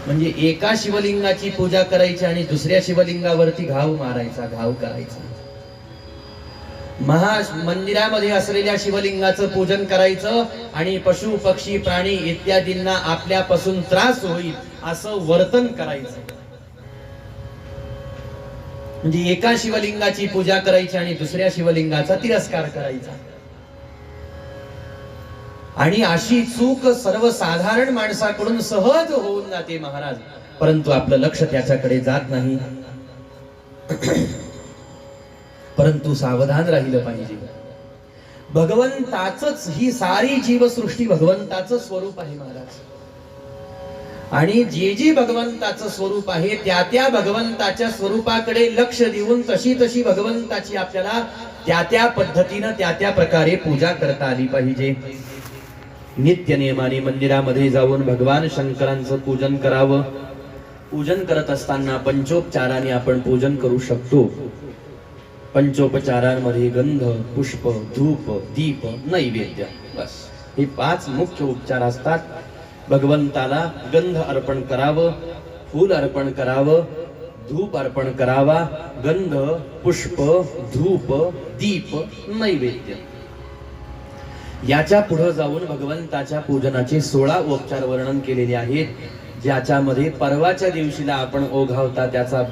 म्हणजे एका शिवलिंगाची पूजा करायची आणि दुसऱ्या शिवलिंगावरती घाव मारायचा, घाव करायचा. मंदिरामध्ये असलेल्या शिवलिंगाचं पूजन करायचं आणि पशु पक्षी प्राणी इत्यादींना आपल्यापासून त्रास होईल असं वर्तन करायचं. म्हणजे एका शिवलिंगाची पूजा करायची आणि दुसऱ्या शिवलिंगाचा तिरस्कार करायचा. आणि अशी चूक सर्वसाधारण माणसाकडून सहज होऊन जाते महाराज, परंतु आपलं लक्ष त्याच्याकडे जात नाही. परंतु सावधान राहिलं पाहिजे. भगवंताचंच ही सारी जीवसृष्टी भगवंताचं स्वरूप आहे महाराज. आणि जे जे भगवंताचं स्वरूप आहे त्या त्या भगवंताच्या स्वरूपाकडे लक्ष देऊन तशी तशी भगवंताची आपल्याला त्या त्या पद्धतीनं त्या त्या प्रकारे पूजा करता आली पाहिजे. नित्य नियमाने मंदिरामध्ये जाऊन भगवान शंकरांचं पूजन करावं. पूजन करत असताना पंचोपचाराने आपण पूजन करू शकतो. पंचोपचारांमध्ये गंध, पुष्प, धूप, दीप, नैवेद्य, बस हे 5 मुख्य उपचार असतात. भगवंताला गंध अर्पण करावं, फूल अर्पण करावं, धूप अर्पण करावा, गंध, पुष्प, धूप, दीप, नैवेद्य. याच्या पुढे जाऊन भगवंताच्या पूजनाचे 16 उपचार वर्णन केलेले आहेत, ज्याच्यामध्ये परवाच्या दिवशीला आपण ओघावता त्याचा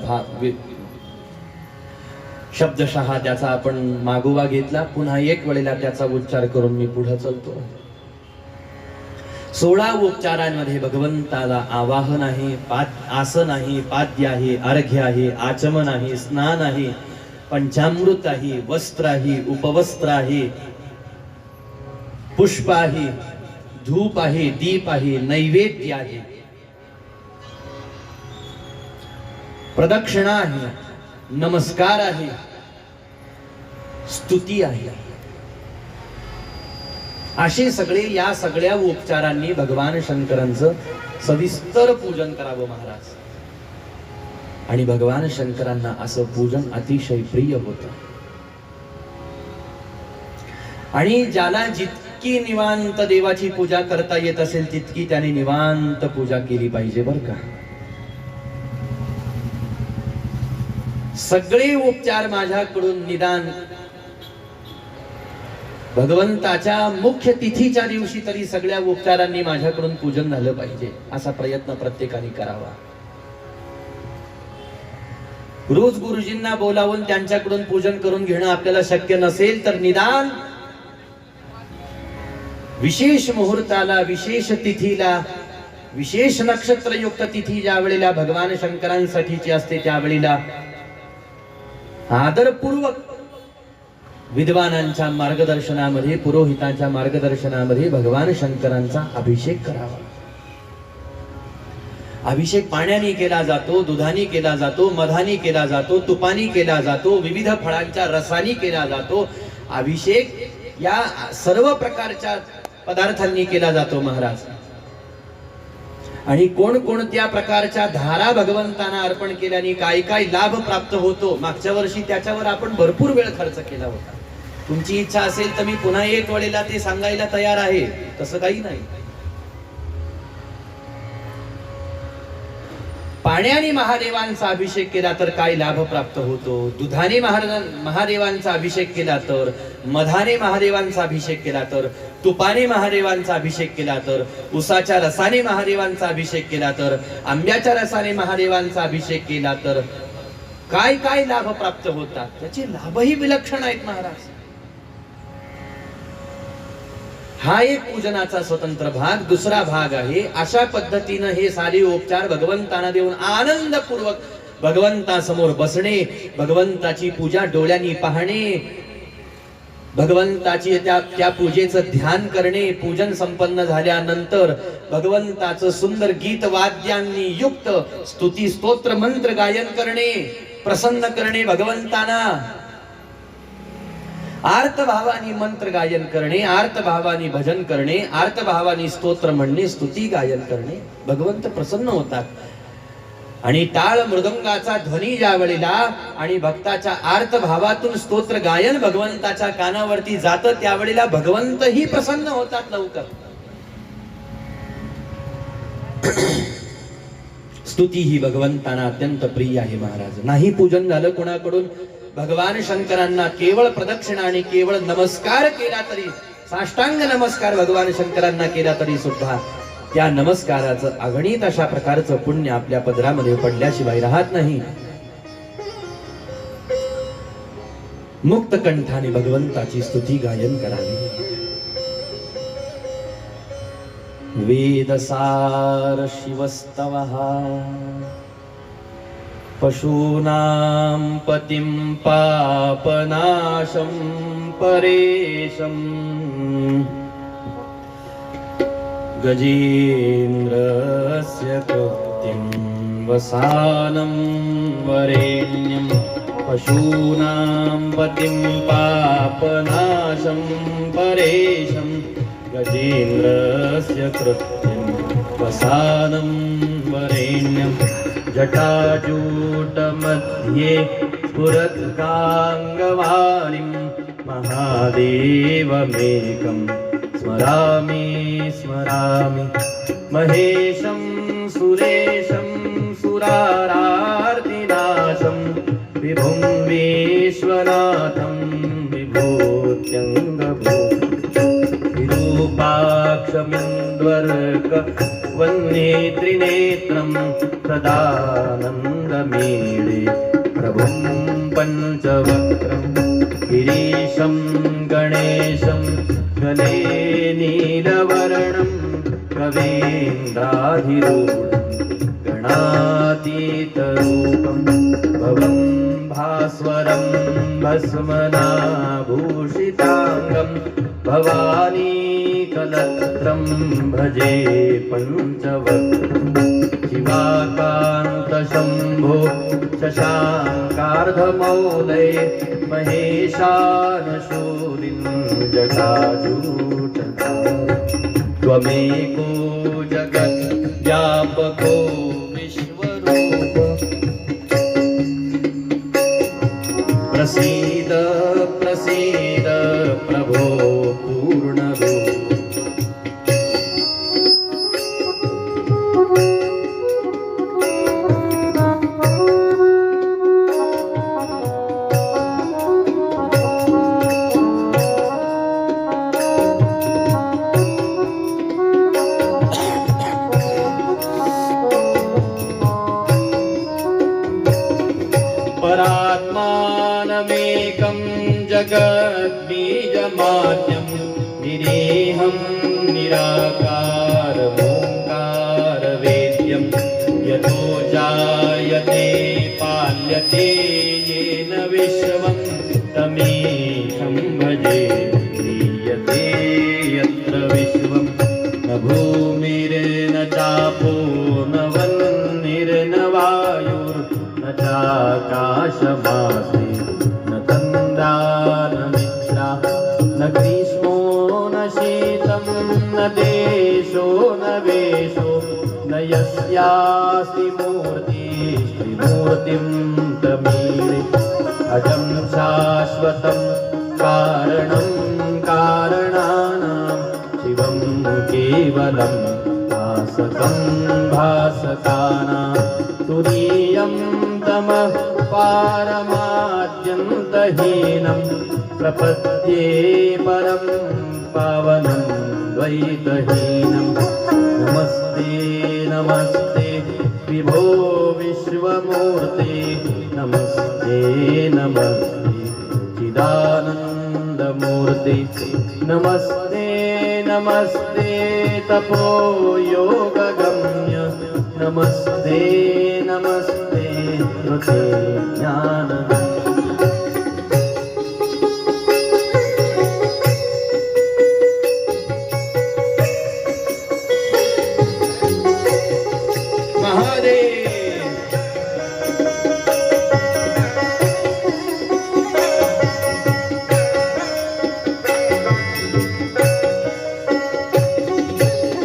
शब्दशः त्याचा आपण मागोवा घेतला. पुन्हा एक वेळेला त्याचा उच्चार करून मी पुढे चालतो. 16 उपचारांमध्ये भगवंताला आवाहन आहे, आसन आहे, पाद्य आहे, अर्घ्य आहे, आचमन आहे, स्नान आहे, पंचामृत आहे, वस्त्र आहे, उपवस्त्र आहे, पुष्प आहे, धूप आहे, दीप आहे, नैवेद्य आहे, प्रदक्षिणा आहे, नमस्कार आहे, स्तुती आहे. असे सगळे या सगळ्या उपचारांनी भगवान शंकरांचं सविस्तर पूजन करावं महाराज. आणि भगवान शंकरांना असं पूजन अतिशय प्रिय होतं. आणि ज्याला जितकी निवांत देवाची पूजा करता येत असेल तितकी त्याने निवांत पूजा केली पाहिजे बरं का. सगळे उपचार माझ्याकडून निदान भगवंताच्या मुख्य तिथीच्या दिवशी तरी सगळ्या उपचारांनी माझ्याकडून पूजन झालं पाहिजे असा प्रयत्न प्रत्येकाने करावा. रोज गुरुजींना बोलावून त्यांच्याकडून पूजन करून घेणं आपल्याला शक्य नसेल तर निदान विशेष मुहूर्ताला, विशेष तिथीला, विशेष नक्षत्रयुक्त तिथी ज्या वेळेला भगवान शंकरांसाठीची असते त्यावेळेला आदरपूर्वक विद्वानांच्या मार्गदर्शनामध्ये, पुरोहितांच्या मार्गदर्शनामध्ये भगवान शंकरांचा अभिषेक करावा. अभिषेक पाण्याने केला जातो, दुधाने केला जातो, मधाने केला जातो, तुपाने केला जातो, विविध फळांच्या रसाने केला जातो. अभिषेक या सर्व प्रकारच्या पदार्थांनी केला जातो महाराज. आणि कोणकोणत्या प्रकारच्या धारा भगवंतांना अर्पण केल्याने काय काय लाभ प्राप्त होतो, मागच्या वर्षी त्याच्यावर आपण भरपूर वेळ खर्च केला होता. तुमची इच्छा असेल तर मी पुन्हा एक वेळेला ते सांगायला तयार आहे, तसं काही नाही. पाण्याने महादेवांचा अभिषेक केला तर काय लाभ प्राप्त होतो, दुधाने महादेवांचा अभिषेक केला तर, मधाने महादेवांचा अभिषेक केला तर, तुपाने महादेवांचा अभिषेक केला तर, उसाच्या रसाने महादेवांचा अभिषेक केला तर, आंब्याच्या रसाने महादेवांचा अभिषेक केला तर काय काय लाभ प्राप्त होतात, त्याचे लाभही विलक्षण आहेत महाराज. हा एक पूजनाचा स्वतंत्र भाग. दुसरा भाग आहे अशा पद्धतीनं हे सारे उपचार भगवंतांना देऊन आनंदपूर्वक भगवंतासमोर बसणे, भगवंताची पूजा डोळ्यांनी पाहणे, भगवंताची त्या पूजेचं ध्यान करणे. पूजन संपन्न झाल्यानंतर भगवंताचं सुंदर गीत वाद्यांनी युक्त स्तुती स्तोत्र मंत्र गायन करणे, प्रसन्न करणे भगवंतांना. आर्त भावानी मंत्र गायन करणे, आर्त भावानी भजन करणे, आर्त भावानी स्तोत्र म्हणणे, स्तुती गायन करणे. भगवंत प्रसन्न होतात. आणि टाळ मृदंगाचा ध्वनी ज्या वेळेला आणि भक्ताच्या आर्त भावातून स्तोत्र गायन भगवंताच्या कानावरती जातं त्यावेळेला भगवंतही प्रसन्न होतात लवकर. स्तुती ही भगवंतांना अत्यंत प्रिय आहे महाराज. नाही पूजन झालं कोणाकडून, भगवान शंकरांना केवळ प्रदक्षिणा आणि केवळ नमस्कार केला तरी, साष्टांग नमस्कार भगवान शंकरांना केला तरी सुद्धा त्या नमस्काराचं अगणित अशा प्रकारचं पुण्य आपल्या पदरामध्ये पडल्याशिवाय राहत नाही. मुक्त कंठाने भगवंताची स्तुती गायन करावी. वेदसार शिवस्तवः पशूनां पतिं पापनाशं परेशं गजेन्द्रस्य कृत्यं वसानं वरेण्यं पशूनां पतिं पापनाशं परेशं गजेन्द्रस्य कृत्यं वसानं वरेण्यं जटाजूटमध्ये स्फुरत्काङ्गवाणीं महादेवमेकं स्मरामि स्मरामि महेशं सुरेशं सुरारार्तिनाशं विभुं विश्वनाथं विभूत्यङ्गभूतं विरूपाक्षमिन्द्वर्कवन्नेत्रिनेत्रं सदानन्दमीडे प्रभुं पञ्चवक्त्रं गिरीशं गणेशं गले नीलवर्णं कवीन्द्राधिरूढं गणातीतरूपं भवं भास्वरं भस्मनाभूषिताङ्गं भवानीकलत्रं भजे पञ्चवक्त्रं शिवाकान्तशम्भो शशाङ्कार्धमौले महेशानशूलिं जटाजूटधारी त्वमेको जगद्व्यापको विश्वरूप प्रसीद प्रसीद प्रभो पूर्णरूप परात्मानमेकं जगद्बीजमाद्यं निरीहं निराकारमोङ्कारवेद्यं यतो जायते पाल्यते येन विश्वं तमीशं भजे लीयते यत्र विश्वं न भूमिर्न चापो न वह्निर्न वायुर्न चाकाशमासे न तन्द्रा न निद्रा न ग्रीष्मो न शीतं न देशो न वेशो न यस्यास्ति मूर्तिस्त्रिमूर्तिं तमीरे अजं शाश्वतं कारणं कारणानां शिवं केवलं भासकं भासकानां तुरीयं तमः पारमाद्यन्तहीनं प्रपद्ये परं पावनं द्वैतहीनं नमस्ते नमस्ते विभो विश्वमूर्ते नमस्ते नमस्ते चिदानन्दमूर्ते नमस्ते नमस्ते तपो योगगम्य नमस्ते नमस्ते कृते ज्ञानगम्य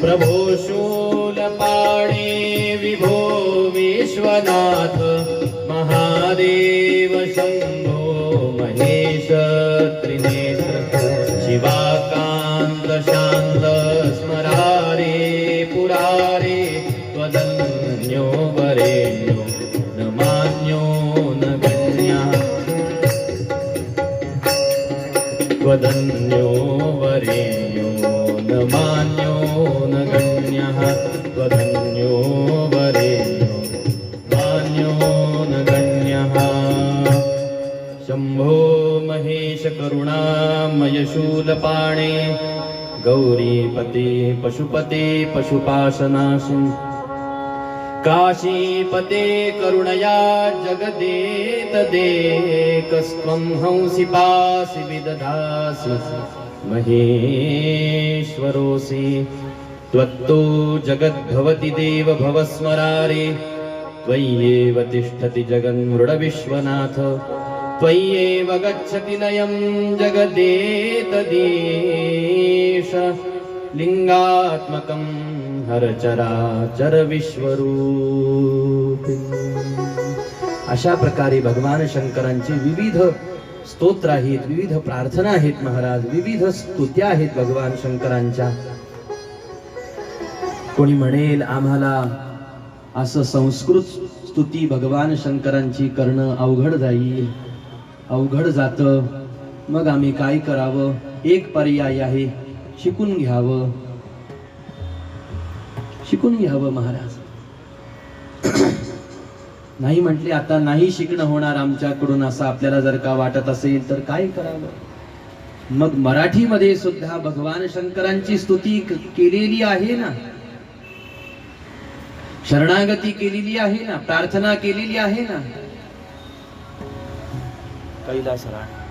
प्रभो शूलपाणे विभो विश्वनाथ महादेव शम्भो महेश त्रिनेत्र शिवाकान्त शान्त स्मरारे पुरारे त्वदन्यो वरेण्यो न मान्यो न गण्यः त्वदन्यो वरेण्यो न मान्यो न गण्यः त्वदन्यो वरेण्यो मान्यो न गण्यः शम्भो महेश करुणामय शूलपाणे गौरीपते पशुपते पशुपाशनाशि काशीपते करुणया जगदेतदेकस्त्वं हंसि पासि विदधासि महेश्वरोऽसि त्वत्तो जगद्भवति देव भवस्मरारे त्वय्येव तिष्ठति जगन्मृडविश्वनाथ त्वय्येव गच्छति लयं जगदेतदीश लिङ्गात्मकं हर चराचर विश्वरूप. अशा प्रकारे भगवान शंकरांची विविध स्तोत्र आहेत, विविध प्रार्थना आहेत महाराज, विविध स्तुत्या आहेत भगवान शंकरांच्या. कोणी म्हणेल आम्हाला असं संस्कृत स्तुती भगवान शंकरांची करणं अवघड जाईल, अवघड जातं, मग आम्ही काय करावं? एक पर्याय आहे, शिकून घ्यावं, शिकून घ्यावं महाराज. नाही म्हटले आता नाही शिकणं होणार आमच्याकडून असं आपल्याला जर का वाटत असेल तर काय करावं? मग मराठीमध्ये सुद्धा भगवान शंकरांची स्तुती केलेली आहे ना, शरणागती केलेली आहे ना, प्रार्थना केलेली आहे ना. कैलास राणे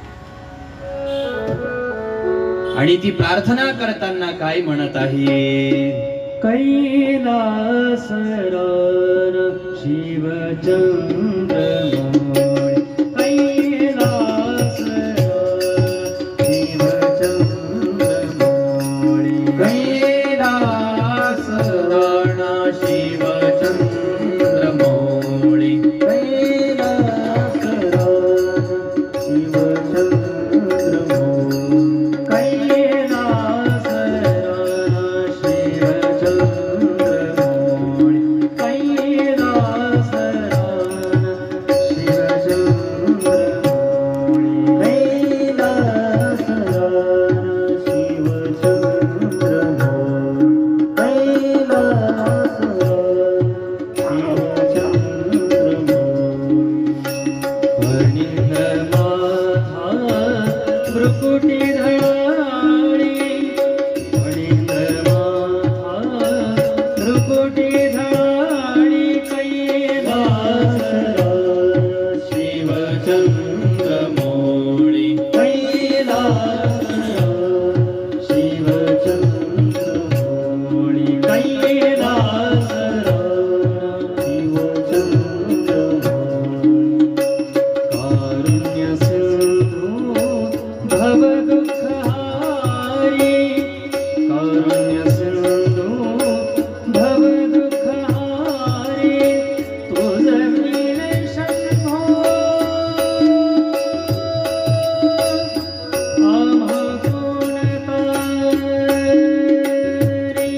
आणि ती प्रार्थना करताना काय म्हणत आहे? कैलास रार शिवचंद्रमौळी, कैलास रार शिवचंद्रमौळी, कैलास राणा शिवचंद्रमौळी, कैलास रार शिवचंद्रमौळी, कैलास रार शिवचंद्रमौळी, कैलास रार शिवचंद्रमौळी, कैलास रार शिवचंद्रमौळी, कैलास भ्रुकुटी धळाळी, भ्रुकुटी धळाळी, कैलास रार शिवचंद्रमौळी, कैलास रार शिवचंद्रमौळी, कैलास रार शिवचंद्रमौळी. कारुण्य सिंधू भवदुःखहारी, कारुण्य सिंधू भवदुःखहारी, तुझ मिळे शंभो आम्हा कोण तारी.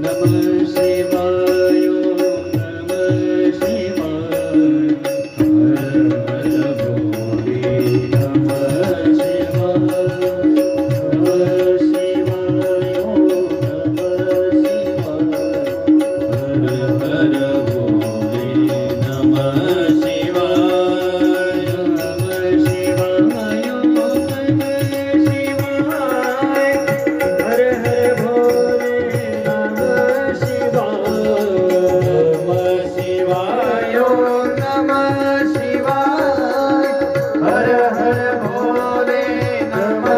नमः शिवाय, नमः शिवाय, हर हर भोले, नमः शिवाय, नमः शिवाय, नमः शिवाय, हर हर भोले, नमः शिवाय, नमः शिवाय, नमः शिवाय, हर हर भोले, नमः शिवाय, नमः शिवाय, हर हर भोले, नमः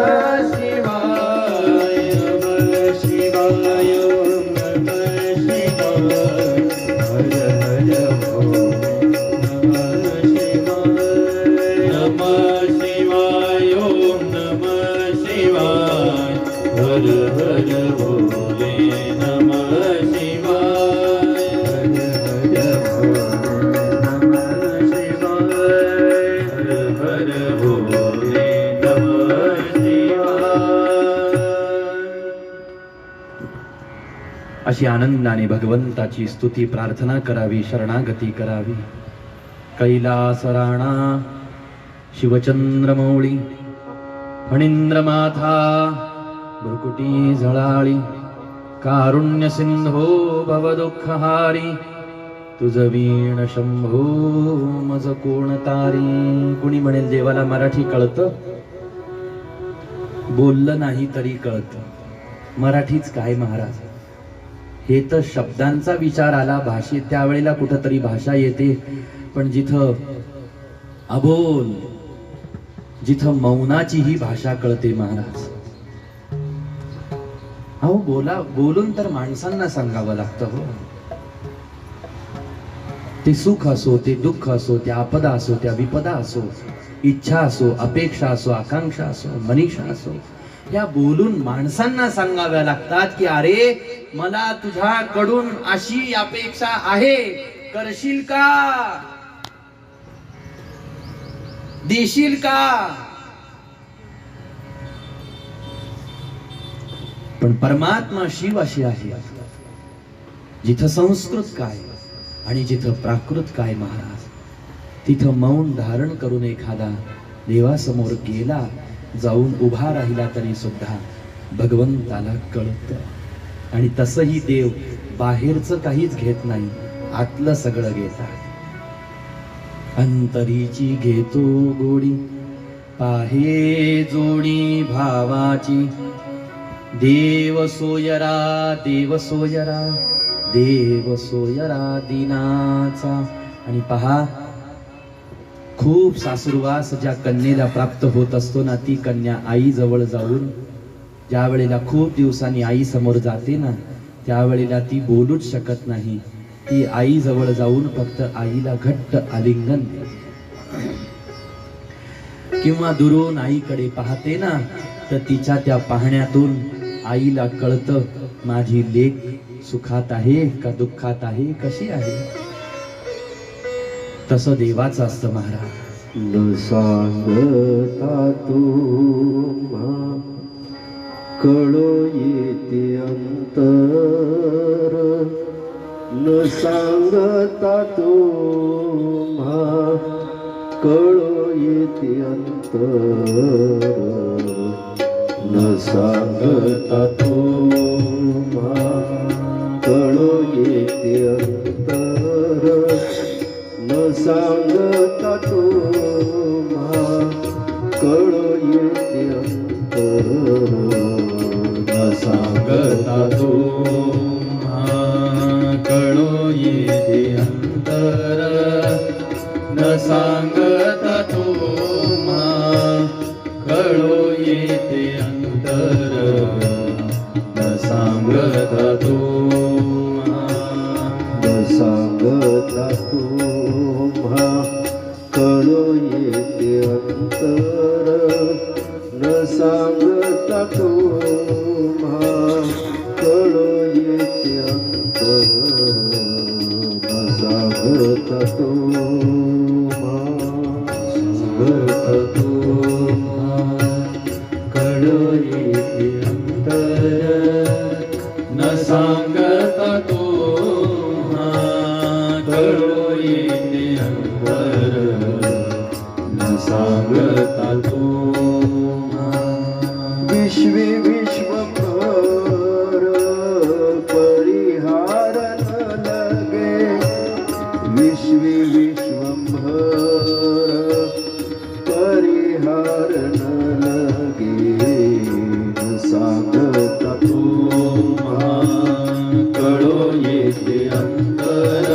शिवाय, नमः शिवाय, नमः शिवाय, हर हर भोले, नमः शिवाय, नमः शिवाय, नमः शिवाय, हर हर भोले, नमः शिवाय, हर हर भोले, नमः शिवाय, हर हर भोले, नमः शिवाय. अशी आनंदाने भगवंताची स्तुती प्रार्थना करावी, शरणागती करावी. कैलास राणा शिवचंद्रमौळी, फणींद्रमाथा भ्रुकुटी झळाळी, कारुण्य सिंधो भवदुःखहारी, तुझ वीण शंभो मज कोण तारी. कुणी म्हणेल देवाला मराठी कळतं? बोललं नाही तरी कळतं. मराठीच काय महाराज, हे तर शब्दांचा विचार आला भाषेत, त्यावेळेला कुठंतरी भाषा येते, पण जिथं अबोल, जिथं मौनाची ही भाषा कळते महाराज. अहो बोलून तर माणसांना सांगावं लागतं हो. ते सुख असो, ते दुःख असो, त्या आपदा असो, त्या विपदा असो, इच्छा असो, अपेक्षा असो, आकांक्षा असो, मनीषा असो, या बोलून माणसांना सांगाव्या लागतात की अरे मला तुझ्याकडून अशी अपेक्षा आहे, करशील का, देशील का. पण परमात्मा शिव अशी आहे जिथं संस्कृत काय आणि जिथं प्राकृत काय महाराज, तिथं मौन धारण करून एखादा देवासमोर गेला, जाऊन उभा राहिला तरी सुद्धा भगवंताला कळतं. आणि तसंही देव बाहेरचं काहीच घेत नाही, आतलं सगळं घेतात. अंतरीची घेतो गोडी, पाहे जोडी भावाची, देव सोयरा, देव सोयरा, देव सोयरा दिनाचा. आणि पहा, खूप सासुरवास ज्या कन्येला प्राप्त होत असतो ना, ती कन्या आई जवळ जाऊन ज्या वेळेला खूप दिवसांनी आई समोर जाते ना, त्यावेळेला ती बोलूच शकत नाही. ती आई जवळ जाऊन फक्त आईला घट्ट आलिंगन देते. किंवा दुरून आईकडे पाहते ना, तर तिच्या त्या पाहण्यातून आईला कळतं माझी लेक सुखात आहे का दुःखात आहे, कशी आहे. तसं देवाचं असतं महाराज. न सांगता तुम्हा कळो येते अंतर, न सांगता तुम्हा कळो येते अंतर, न सांगता तुम्हा कळो येते अंतर, न सांगता तुम्हा कळो येते अंतर, न सांगता तुम्हा कळो येते अंतर, न सांगता तुम्हा कळो येते अंतर, न सांगता तुम्हा, न सांगता तुम्हा कळो येते अंतर, न सांगता तुम्हा कळो येते अंतर, न सांगता तुम्हा, सांगता तुम्हा कळो येते अंतर, न सांगता तुम्हा कळो येते अंतर, न सांगता तुम्हा. विश्वे विश्वंभर परिहार न लगे, विश्वे विश्वंभर परिहार न लगे, न सांगता तुम्हा कळो येते अंतर,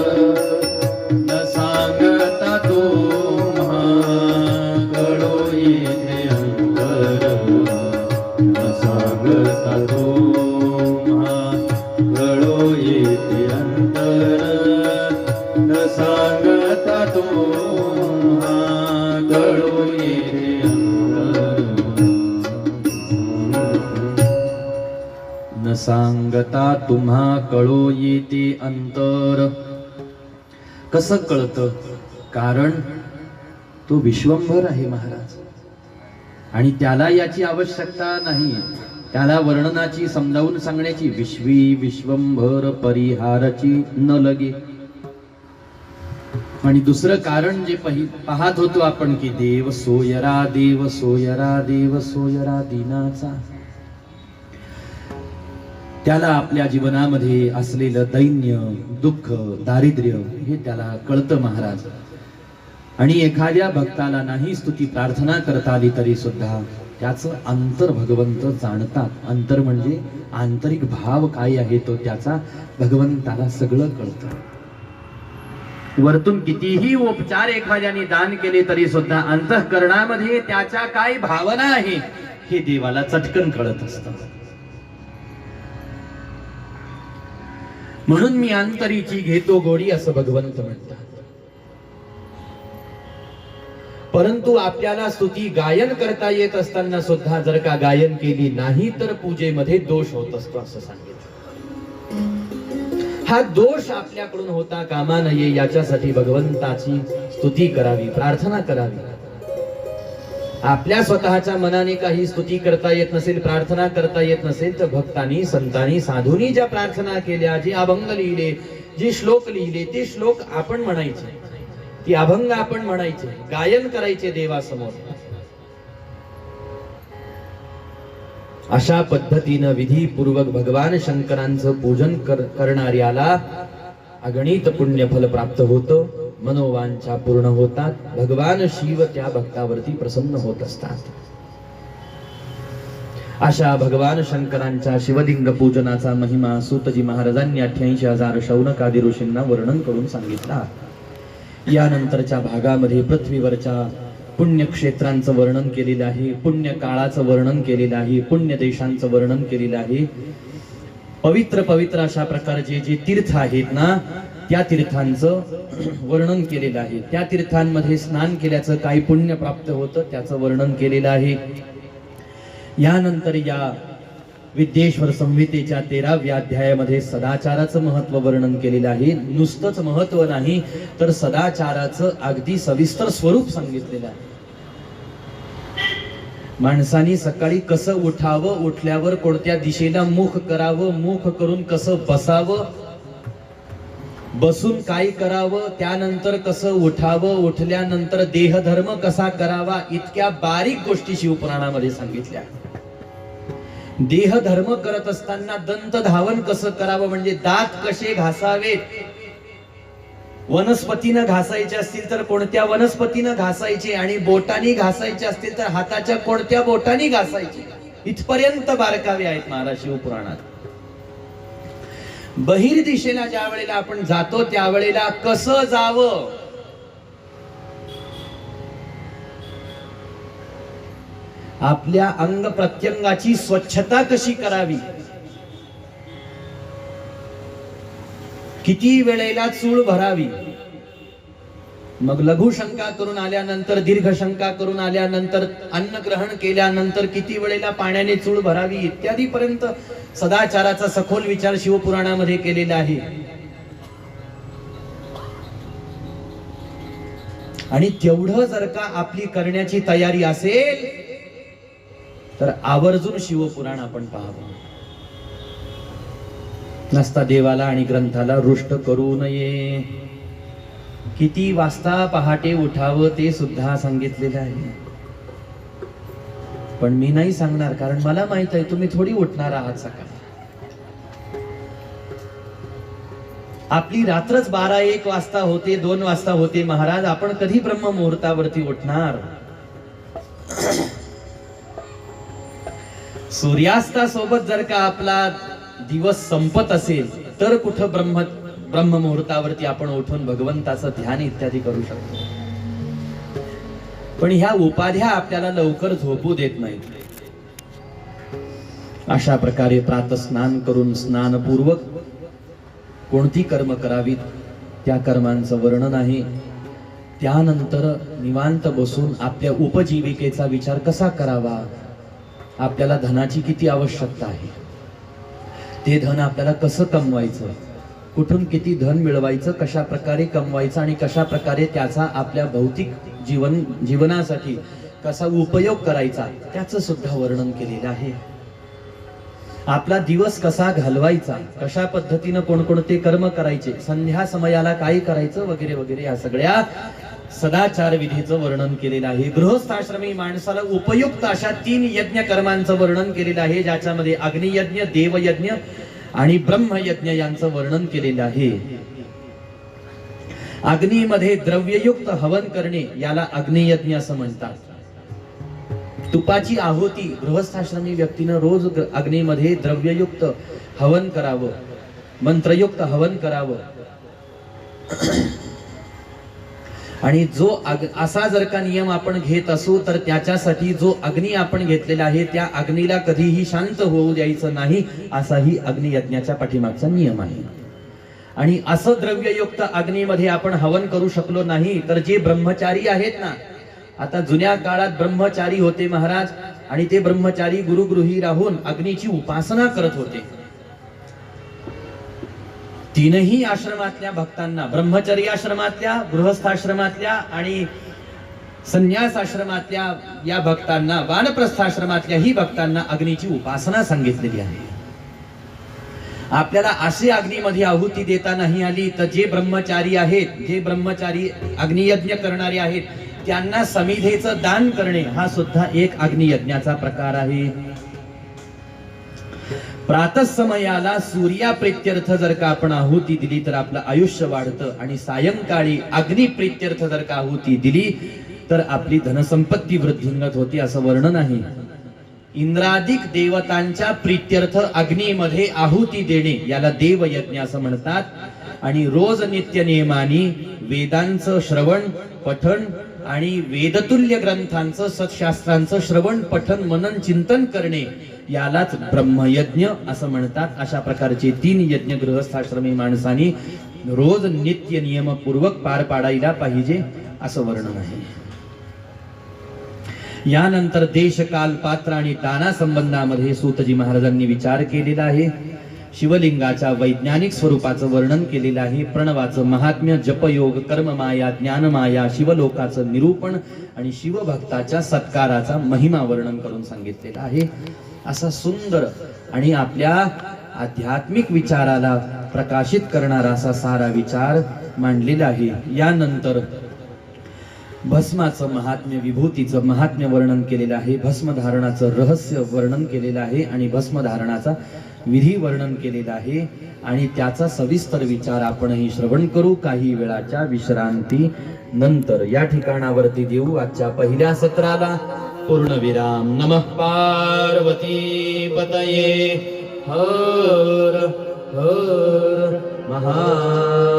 न सांगता तुम्हा कळो येते अंतर, न सांगता तुम्हा कळो येते अंतर, न सांगता तुम्हा कळो येते अंतर. न सांगता तुम्हा कळो येते अंतर. कसं कळतं? कारण तो विश्वंभर आहे महाराज, आणि त्याला याची आवश्यकता नाही, त्याला वर्णनाची समजावून सांगण्याची. विश्वी विश्वंभर परिहाराची न लगे. आणि दुसरं कारण जे पाहत होतो आपण की देव सोयरा, देव सोयरा, देव सोयरा दिनाचा. त्याला आपल्या जीवनामध्ये असलेलं दैन्य, दुःख, दारिद्र्य हे त्याला कळतं महाराज. आणि एखाद्या भक्ताला नाही स्तुती प्रार्थना करता आली तरी सुद्धा त्याचं अंतर भगवंत जाणतात. अंतर म्हणजे आंतरिक भाव काय आहे तो त्याचा भगवंताला सगळं कळतं. वरतून कितीही उपचार एखाद्याने दान केले तरी सुद्धा अंतःकरणामध्ये त्याच्या काय भावना आहे हे देवाला चटकन कळत असतं. म्हणून मी अंतरीची घेतो गोडी असं भगवंत म्हणतात. परंतु आपल्याला स्तुती गायन करता येत असताना सुद्धा जर का गायन केली नाही तर पूजेमध्ये दोष होत असतो असं सांगितलं. हा दोष आपल्याकडून होता कामा नये याच्यासाठी भगवंताची स्तुती करावी, प्रार्थना करावी. आपल्या स्वतःच्या मनाने काही स्तुती करता येत नसेल, प्रार्थना करता येत नसेल तर भक्तांनी, संतांनी, साधूंनी ज्या प्रार्थना केल्या, जे अभंग लिहिले, जे श्लोक लिहिले ते श्लोक आपण म्हणायचे, ती अभंग आपण म्हणायचे, गायन करायचे देवासमोर. अशा पद्धतीनं विधीपूर्वक भगवान शंकरांचं पूजन करणाऱ्याला अगणित पुण्यफल प्राप्त होतं, मनोवांछा पूर्ण होतात, भगवान शिव त्या भक्तावरती प्रसन्न होत असतात. अशा भगवान शंकरांच्या शिवलिंग पूजनाचा महिमा सूतजी महाराजांनी 88,000 शौनकादी ऋषींना वर्णन करून सांगितला. यानंतरच्या भागामध्ये पृथ्वीवरच्या पुण्यक्षेत्रांचं वर्णन केलेलं आहे, पुण्य काळाचं वर्णन केलेलं आहे, पुण्य देशांचं वर्णन केलेलं आहे. पवित्र पवित्र अशा प्रकारचे जे तीर्थ आहेत ना, त्या तीर्थांचं वर्णन केलेलं आहे. त्या तीर्थांमध्ये स्नान केल्याचं काही पुण्य प्राप्त होतं त्याचं वर्णन केलेलं आहे. यानंतर या विद्येश्वर संहितेच्या 13व्या अध्यायामध्ये सदाचाराचं महत्व वर्णन केलेलं आहे. नुसतंच महत्व नाही तर सदाचाराचं अगदी सविस्तर स्वरूप सांगितलेलं आहे. माणसाने सकाळी कसं उठावं, उठल्यावर कोणत्या दिशेला मुख करावं, मुख करून कसं बसावं, बसून काय करावं, त्यानंतर कसं उठावं, उठल्यानंतर देहधर्म कसा करावा, इतक्या बारीक गोष्टी शिवपुराणामध्ये सांगितल्या. देहधर्म करत असताना दंत धावन कसं करावं, म्हणजे दात कसे घासावेत, वनस्पतीनं घासायचे असतील तर कोणत्या वनस्पतीनं घासायचे, आणि बोटानी घासायचे असतील तर हाताच्या कोणत्या बोटानी घासायचे, इथपर्यंत बारकावे आहेत महाराज शिवपुराणात. बहिर दिशेला ज्या वेळेला आपण जातो त्यावेळेला कसं जावं, आपल्या अंग प्रत्यंगाची स्वच्छता कशी करावी, किती वेळेला चूळ भरावी, मग लघु शंका करून आल्यानंतर, दीर्घ शंका करून आल्यानंतर, अन्न ग्रहण केल्यानंतर किती वेळेला पाण्याने चूळ भरावी, इत्यादी पर्यंत सदाचाराचा सखोल विचार शिवपुराणामध्ये केलेला आहे. आणि तेवढं जर का आपली करण्याची तयारी असेल तर आवर्जून शिवपुराण आपण पाहावं. नसता देवाला आणि ग्रंथाला रुष्ट करू नये. किती वाजता पहाटे उठावं ते सुद्धा सांगितलेलं आहे. पण मी नाही सांगणार, कारण मला माहित आहे तुम्ही थोडी उठणार आहात सकाळी. आपली रात्रच 12-1 वाजता होते, 2 वाजता होते महाराज, आपण कधी ब्रह्म मुहूर्तावरती उठणार? सूर्यास्तासोबत जर का आपला दिवस संपत असेल तर कुठं ब्रह्म मुहूर्तावरती आपण उठून भगवंताचं ध्यान इत्यादी करू शकतो. पण ह्या उपाध्या आपल्याला लवकर झोपू देत नाहीत. अशा प्रकारे प्रातस्नान करून स्नानपूर्वक कोणती कर्म करावीत त्या कर्मांचं वर्णन आहे. त्यानंतर निवांत बसून आपल्या उपजीविकेचा विचार कसा करावा, आपल्याला धनाची किती आवश्यकता आहे, ते धन आपल्याला कसं कमवायचं, कुठून किती धन मिळवायचं, कशा प्रकारे कमवायचं आणि कशा प्रकारे त्याचा आपल्या भौतिक जीवनासाठी कसा उपयोग करायचा त्याचं सुद्धा वर्णन केलेलं आहे. आपला दिवस कसा घालवायचा, कशा पद्धतीनं कोणकोणते कर्म करायचे, संध्या समयाला काय करायचं वगैरे वगैरे, या सगळ्या सदाचार विधीचं वर्णन केलेलं आहे. गृहस्थाश्रमी माणसाला उपयुक्त अशा 3 यज्ञ कर्मांचं वर्णन केलेलं आहे, ज्याच्यामध्ये अग्नियज्ञ, देवयज्ञ आणि ब्रह्मयज्ञ यांचं वर्णन केलेलं आहे. अग्नीमध्ये द्रव्ययुक्त हवन करणे याला अग्नियज्ञ असं म्हणतात. तुपाची आहुती गृहस्थाश्रमी व्यक्तीनं रोज अग्नीमध्ये द्रव्ययुक्त हवन करावं, मंत्रयुक्त हवन करावं. आणि जो असा जर का नियम आपण घेत असू तर त्याच्यासाठी जो अग्नी आपण घेतलेला आहे त्या अग्नीला कधीही शांत होऊ द्यायचं नाही, असाही अग्नियज्ञाच्या पाठीमागचा नियम आहे. आणि असं द्रव्ययुक्त अग्नीमध्ये आपण हवन करू शकलो नाही तर जे ब्रह्मचारी आहेत ना आता जुन्या काळात ब्रह्मचारी होते महाराज, आणि ते ब्रह्मचारी गुरुगृही राहून अग्नीची उपासना करत होते. तीनही आश्रमातल्या भक्तांना, ब्रह्मचर्य आश्रमातल्या, गृहस्थाश्रमातल्या आणि संन्यास आश्रमातल्या या भक्तांना, वानप्रस्थाश्रमातल्याही भक्तांना अग्नीची उपासना सांगितलेली आहे. आपल्याला अशी अग्नीमध्ये आहुती देता नाही आली तर जे ब्रह्मचारी आहेत, जे ब्रह्मचारी अग्नियज्ञ करणारे आहेत, त्यांना समिधेचं दान करणे हा सुद्धा एक अग्नियज्ञाचा प्रकार आहे. प्रातःसमयाला सूर्याप्रीत्यर्थ जर का आपण आहुती दिली तर आपलं आयुष्य वाढतं, आणि सायंकाळी अग्निप्रीत्यर्थ जर का आहुती दिली तर आपली धनसंपत्ती वृद्धिंगत होती असं वर्णन आहे. इंद्रादिक देवतांच्या प्रीत्यर्थ अग्नीमध्ये आहुती देणे याला देवयज्ञ असं म्हणतात. आणि रोज नित्य नियमाने वेदांचं श्रवण पठण आणि वेदतुल्य ग्रंथांचं, सत्शास्त्रांचं श्रवण पठण मनन चिंतन करणे यालाच ब्रह्मयज्ञ असं म्हणतात. अशा प्रकारचे 3 यज्ञ गृहस्थाश्रमी माणसांनी रोज नित्य नियमपूर्वक पार पाडायला पाहिजे असं वर्णन आहे. यानंतर देश काल पात्र आणि दाना संबंधामध्ये सूतजी महाराजांनी विचार केलेला आहे. शिवलिंगाच्या वैज्ञानिक स्वरूपाचं वर्णन केलेलं आहे. प्रणवाचं महात्म्य, जपयोग, कर्ममाया, ज्ञानमाया, शिवलोकाचं निरूपण आणि शिवभक्ताच्या सत्काराचा महिमा वर्णन करून सांगितलेला आहे. असा सुंदर आणि आपल्या आध्यात्मिक विचाराला प्रकाशित करणारा असा सारा विचार मांडलेला आहे. यानंतर भस्माचं महात्म्य, विभूतीचं महात्म्य वर्णन केलेलं आहे. भस्मधारणाचं रहस्य वर्णन केलेलं आहे आणि भस्मधारणाचा विधी वर्णन केलेला आहे. आणि त्याचा सविस्तर विचार आपणही श्रवण करू काही वेळाच्या विश्रांती नंतर. या ठिकाणावरती देऊ आजच्या पहिल्या सत्राला पूर्णविराम. नमः पार्वती पतये हर हर महादेव.